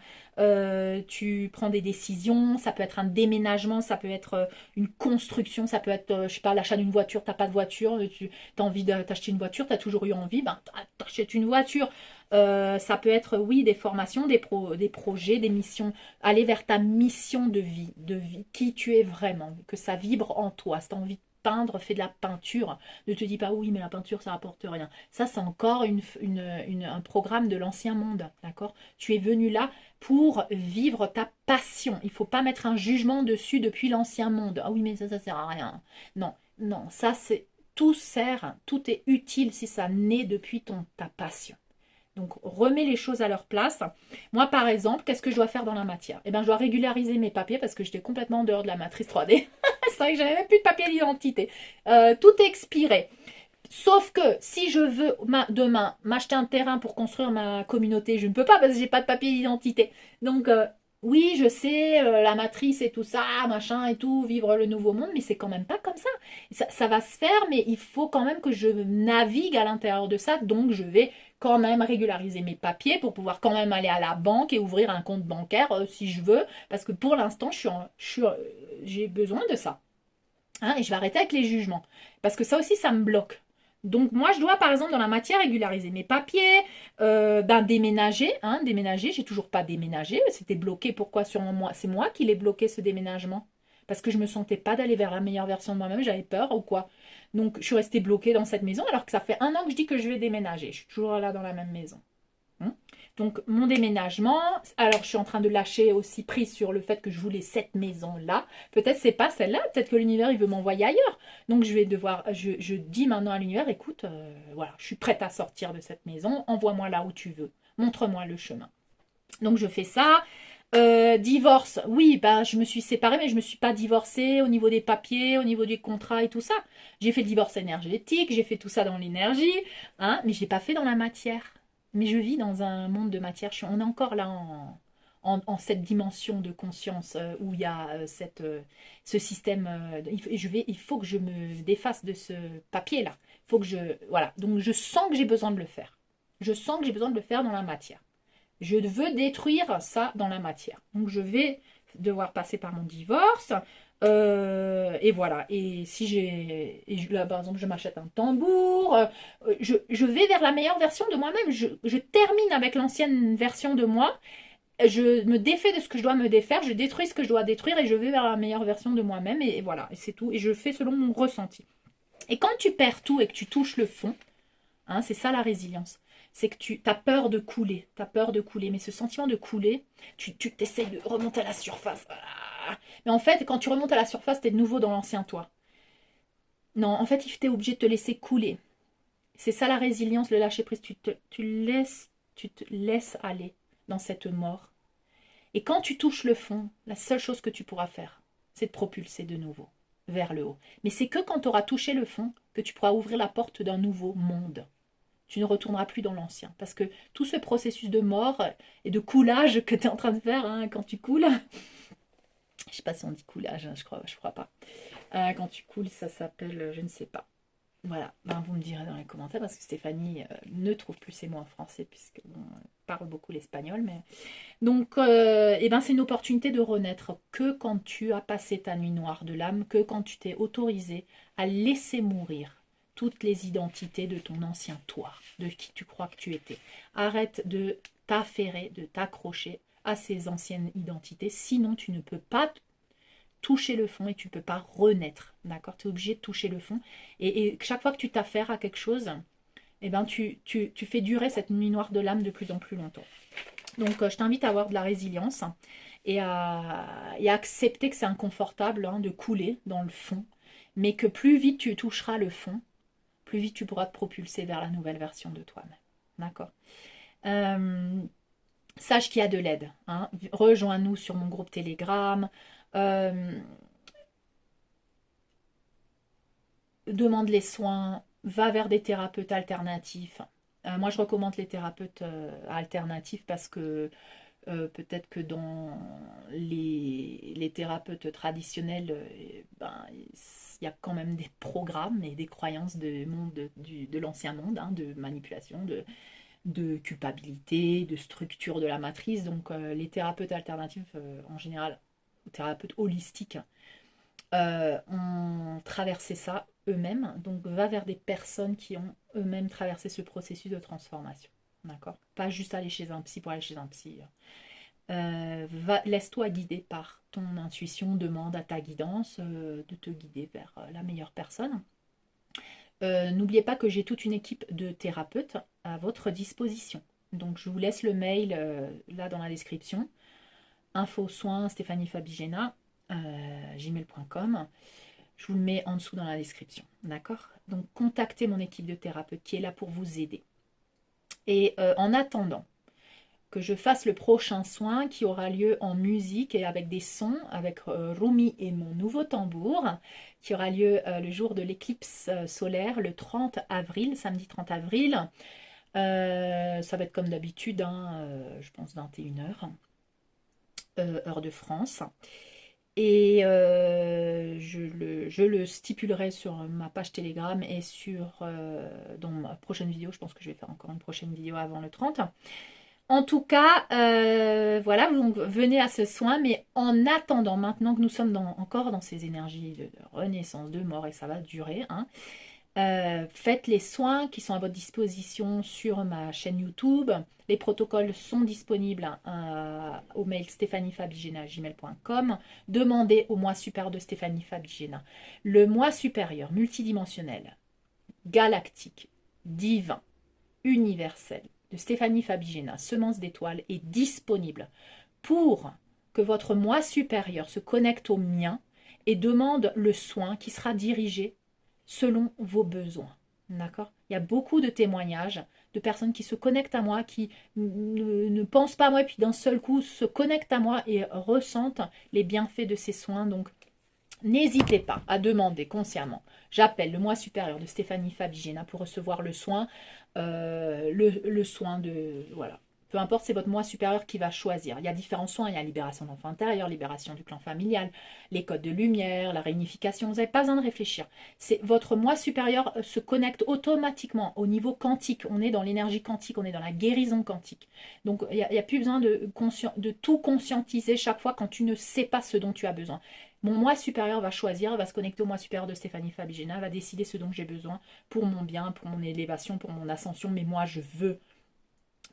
tu prends des décisions, ça peut être un déménagement, ça peut être une construction, ça peut être, je sais pas, l'achat d'une voiture, t'as pas de voiture, tu as envie de t'acheter une voiture, tu as toujours eu envie, ben t'achètes une voiture. Ça peut être, oui, des formations, des projets, des missions, aller vers ta mission de vie, qui tu es vraiment, que ça vibre en toi, si tu as envie de peindre, fais de la peinture. Ne te dis pas oui, mais la peinture, ça rapporte rien. Ça, c'est encore un programme de l'ancien monde, d'accord? Tu es venu là pour vivre ta passion. Il ne faut pas mettre un jugement dessus depuis l'ancien monde. Ah oui, mais ça sert à rien. Non, non, ça, c'est tout sert, tout est utile si ça naît depuis ta passion. Donc, remets les choses à leur place. Moi, par exemple, qu'est-ce que je dois faire dans la matière? Eh bien, je dois régulariser mes papiers parce que j'étais complètement en dehors de la matrice 3D. C'est vrai que j'avais même plus de papier d'identité. Tout est expiré. Sauf que si je veux demain m'acheter un terrain pour construire ma communauté, je ne peux pas parce que j'ai pas de papier d'identité. Donc, oui, je sais, la matrice et tout ça, machin et tout, vivre le nouveau monde, mais c'est quand même pas comme ça. Ça va se faire, mais il faut quand même que je navigue à l'intérieur de ça. Donc, je vais quand même régulariser mes papiers pour pouvoir quand même aller à la banque et ouvrir un compte bancaire si je veux. Parce que pour l'instant, j'ai besoin de ça. Hein, et je vais arrêter avec les jugements. Parce que ça aussi, ça me bloque. Donc moi, je dois, par exemple, dans la matière, régulariser mes papiers, déménager. Hein, déménager, j'ai toujours pas déménagé. C'était bloqué. Pourquoi sur moi? C'est moi qui l'ai bloqué, ce déménagement. Parce que je me sentais pas d'aller vers la meilleure version de moi-même. J'avais peur ou quoi. Donc je suis restée bloquée dans cette maison alors que ça fait 1 an que je dis que je vais déménager. Je suis toujours là dans la même maison. Donc mon déménagement, alors je suis en train de lâcher aussi prise sur le fait que je voulais cette maison-là. Peut-être c'est pas celle-là, peut-être que l'univers il veut m'envoyer ailleurs. Donc je vais devoir, je dis maintenant à l'univers, écoute, voilà, je suis prête à sortir de cette maison, envoie-moi là où tu veux, montre-moi le chemin. Donc je fais ça. Divorce, oui, bah, je me suis séparée, mais je ne me suis pas divorcée au niveau des papiers, au niveau du contrat et tout ça. J'ai fait le divorce énergétique, j'ai fait tout ça dans l'énergie, hein, mais je ne l'ai pas fait dans la matière. Mais je vis dans un monde de matière. On est encore là en cette dimension de conscience où il y a ce système. Il faut que je me défasse de ce papier-là. Il faut que voilà. Donc je sens que j'ai besoin de le faire. Je sens que j'ai besoin de le faire dans la matière. Je veux détruire ça dans la matière. Donc je vais devoir passer par mon divorce. Et voilà. Et si là, par exemple, je m'achète un tambour, je vais vers la meilleure version de moi-même. Je termine avec l'ancienne version de moi. Je me défais de ce que je dois me défaire. Je détruis ce que je dois détruire et je vais vers la meilleure version de moi-même. Et voilà. Et c'est tout. Et je fais selon mon ressenti. Et quand tu perds tout et que tu touches le fond, hein, c'est ça la résilience. C'est que tu as peur de couler. Tu as peur de couler. Mais ce sentiment de couler, tu t'essayes de remonter à la surface. Mais en fait, quand tu remontes à la surface, tu es de nouveau dans l'ancien toi. Non, en fait, tu es obligé de te laisser couler. C'est ça la résilience, le lâcher prise. Tu te laisses aller dans cette mort. Et quand tu touches le fond, la seule chose que tu pourras faire, c'est de propulser de nouveau vers le haut. Mais c'est que quand tu auras touché le fond que tu pourras ouvrir la porte d'un nouveau monde. Tu ne retourneras plus dans l'ancien. Parce que tout ce processus de mort et de coulage que tu es en train de faire hein, quand tu coules, je ne sais pas si on dit coulage, hein, je crois pas. Quand tu coules, ça s'appelle, je ne sais pas. Voilà, ben, vous me direz dans les commentaires parce que Stéphanie ne trouve plus ces mots en français puisque bon, parle beaucoup l'espagnol. Mais donc, eh ben, c'est une opportunité de renaître que quand tu as passé ta nuit noire de l'âme, que quand tu t'es autorisé à laisser mourir toutes les identités de ton ancien toi, de qui tu crois que tu étais. Arrête de t'affairer, de t'accrocher à ces anciennes identités, sinon tu ne peux pas toucher le fond et tu ne peux pas renaître, d'accord? Tu es obligé de toucher le fond et chaque fois que tu t'affaires à quelque chose, eh ben, tu fais durer cette nuit noire de l'âme de plus en plus longtemps. Donc je t'invite à avoir de la résilience et à accepter que c'est inconfortable hein, de couler dans le fond, mais que plus vite tu toucheras le fond, plus vite tu pourras te propulser vers la nouvelle version de toi-même. D'accord? Sache qu'il y a de l'aide. Hein. Rejoins-nous sur mon groupe Telegram. Demande les soins. Va vers des thérapeutes alternatifs. Moi, je recommande les thérapeutes alternatifs parce que peut-être que dans les thérapeutes traditionnels, il y a quand même des programmes et des croyances de l'ancien monde, hein, de manipulation, de culpabilité, de structure de la matrice. Donc les thérapeutes alternatifs, en général, thérapeutes holistiques, ont traversé ça eux-mêmes. Donc va vers des personnes qui ont eux-mêmes traversé ce processus de transformation. D'accord? Pas juste aller chez un psy pour aller chez un psy. Laisse-toi guider par ton intuition, demande à ta guidance de te guider vers la meilleure personne. N'oubliez pas que j'ai toute une équipe de thérapeutes à votre disposition. Donc je vous laisse le mail là dans la description. Info soins Stéphanie Fabigena, gmail.com. Je vous le mets en dessous dans la description, d'accord? Donc, contactez mon équipe de thérapeutes qui est là pour vous aider. Et en attendant que je fasse le prochain soin qui aura lieu en musique et avec des sons, avec Rumi et mon nouveau tambour, qui aura lieu le jour de l'éclipse solaire, le 30 avril, samedi 30 avril. Ça va être comme d'habitude, hein, je pense 21h, heure de France. Et je le stipulerai sur ma page Telegram et dans ma prochaine vidéo. Je pense que je vais faire encore une prochaine vidéo avant le 30. En tout cas, voilà, donc venez à ce soin, mais en attendant, maintenant que nous sommes encore dans ces énergies de renaissance, de mort, et ça va durer, hein, faites les soins qui sont à votre disposition sur ma chaîne YouTube. Les protocoles sont disponibles au mail stéphaniefabigena@gmail.com. Demandez au moi supérieur de Stéphanie Fabigena. Le moi supérieur multidimensionnel, galactique, divin, universel de Stéphanie Fabigena, semence d'étoiles, est disponible pour que votre moi supérieur se connecte au mien et demande le soin qui sera dirigé selon vos besoins. D'accord? Il y a beaucoup de témoignages de personnes qui se connectent à moi, qui ne pensent pas à moi, et puis d'un seul coup se connectent à moi et ressentent les bienfaits de ces soins. Donc, n'hésitez pas à demander consciemment. J'appelle le moi supérieur de Stéphanie Fabigena pour recevoir le soin, le soin de... Voilà. Peu importe, c'est votre moi supérieur qui va choisir. Il y a différents soins. Il y a libération de l'enfant intérieur, libération du clan familial, les codes de lumière, la réunification. Vous n'avez pas besoin de réfléchir. C'est votre moi supérieur se connecte automatiquement au niveau quantique. On est dans l'énergie quantique, on est dans la guérison quantique. Donc, il n'y a plus besoin de tout conscientiser chaque fois quand tu ne sais pas ce dont tu as besoin. Mon moi supérieur va choisir, va se connecter au moi supérieur de Stéphanie Fabigena, va décider ce dont j'ai besoin pour mon bien, pour mon élévation, pour mon ascension. Mais moi, je veux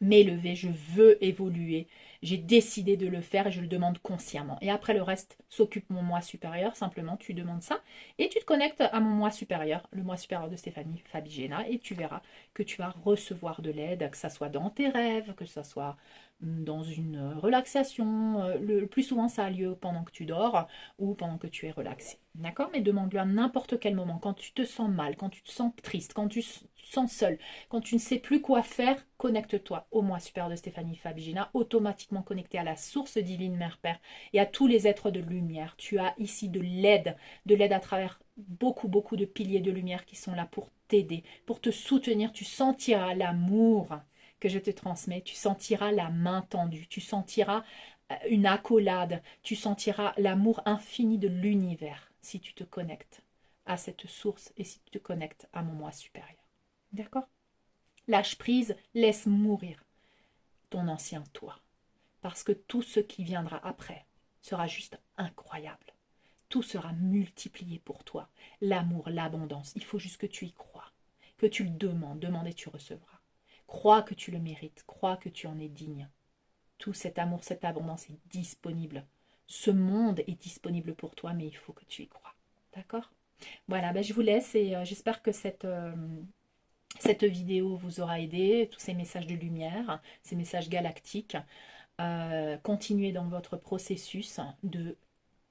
m'élever, je veux évoluer. J'ai décidé de le faire et je le demande consciemment. Et après, le reste s'occupe mon moi supérieur. Simplement, tu demandes ça et tu te connectes à mon moi supérieur, le moi supérieur de Stéphanie Fabigena, et tu verras que tu vas recevoir de l'aide, que ça soit dans tes rêves, que ça soit dans une relaxation. Le plus souvent, ça a lieu pendant que tu dors ou pendant que tu es relaxé. D'accord? Mais demande-le à n'importe quel moment, quand tu te sens mal, quand tu te sens triste, quand tu te sens seul, quand tu ne sais plus quoi faire, connecte-toi au moi supérieur de Stéphanie Fabigena, automatiquement connecté à la source divine Mère Père et à tous les êtres de lumière. Tu as ici de l'aide à travers beaucoup de piliers de lumière qui sont là pour t'aider, pour te soutenir. Tu sentiras l'amour que je te transmets, tu sentiras la main tendue, tu sentiras une accolade, tu sentiras l'amour infini de l'univers si tu te connectes à cette source et si tu te connectes à mon moi supérieur. D'accord? Lâche prise, laisse mourir ton ancien toi. Parce que tout ce qui viendra après sera juste incroyable. Tout sera multiplié pour toi. L'amour, l'abondance. Il faut juste que tu y crois. Que tu le demandes. Demande et tu recevras. Crois que tu le mérites. Crois que tu en es digne. Tout cet amour, cette abondance est disponible. Ce monde est disponible pour toi, mais il faut que tu y crois. D'accord? Voilà, ben je vous laisse et j'espère que cette vidéo vous aura aidé, tous ces messages de lumière, ces messages galactiques. Continuez dans votre processus de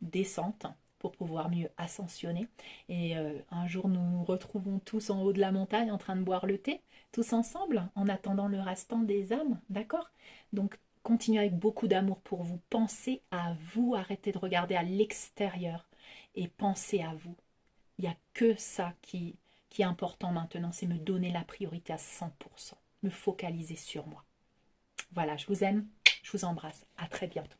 descente pour pouvoir mieux ascensionner. Et un jour, nous nous retrouvons tous en haut de la montagne en train de boire le thé, tous ensemble, en attendant le restant des âmes, d'accord? Donc, continuez avec beaucoup d'amour pour vous. Pensez à vous, arrêtez de regarder à l'extérieur et pensez à vous. Il n'y a que ça qui est important maintenant, c'est me donner la priorité à 100%, me focaliser sur moi. Voilà, je vous aime, je vous embrasse, à très bientôt.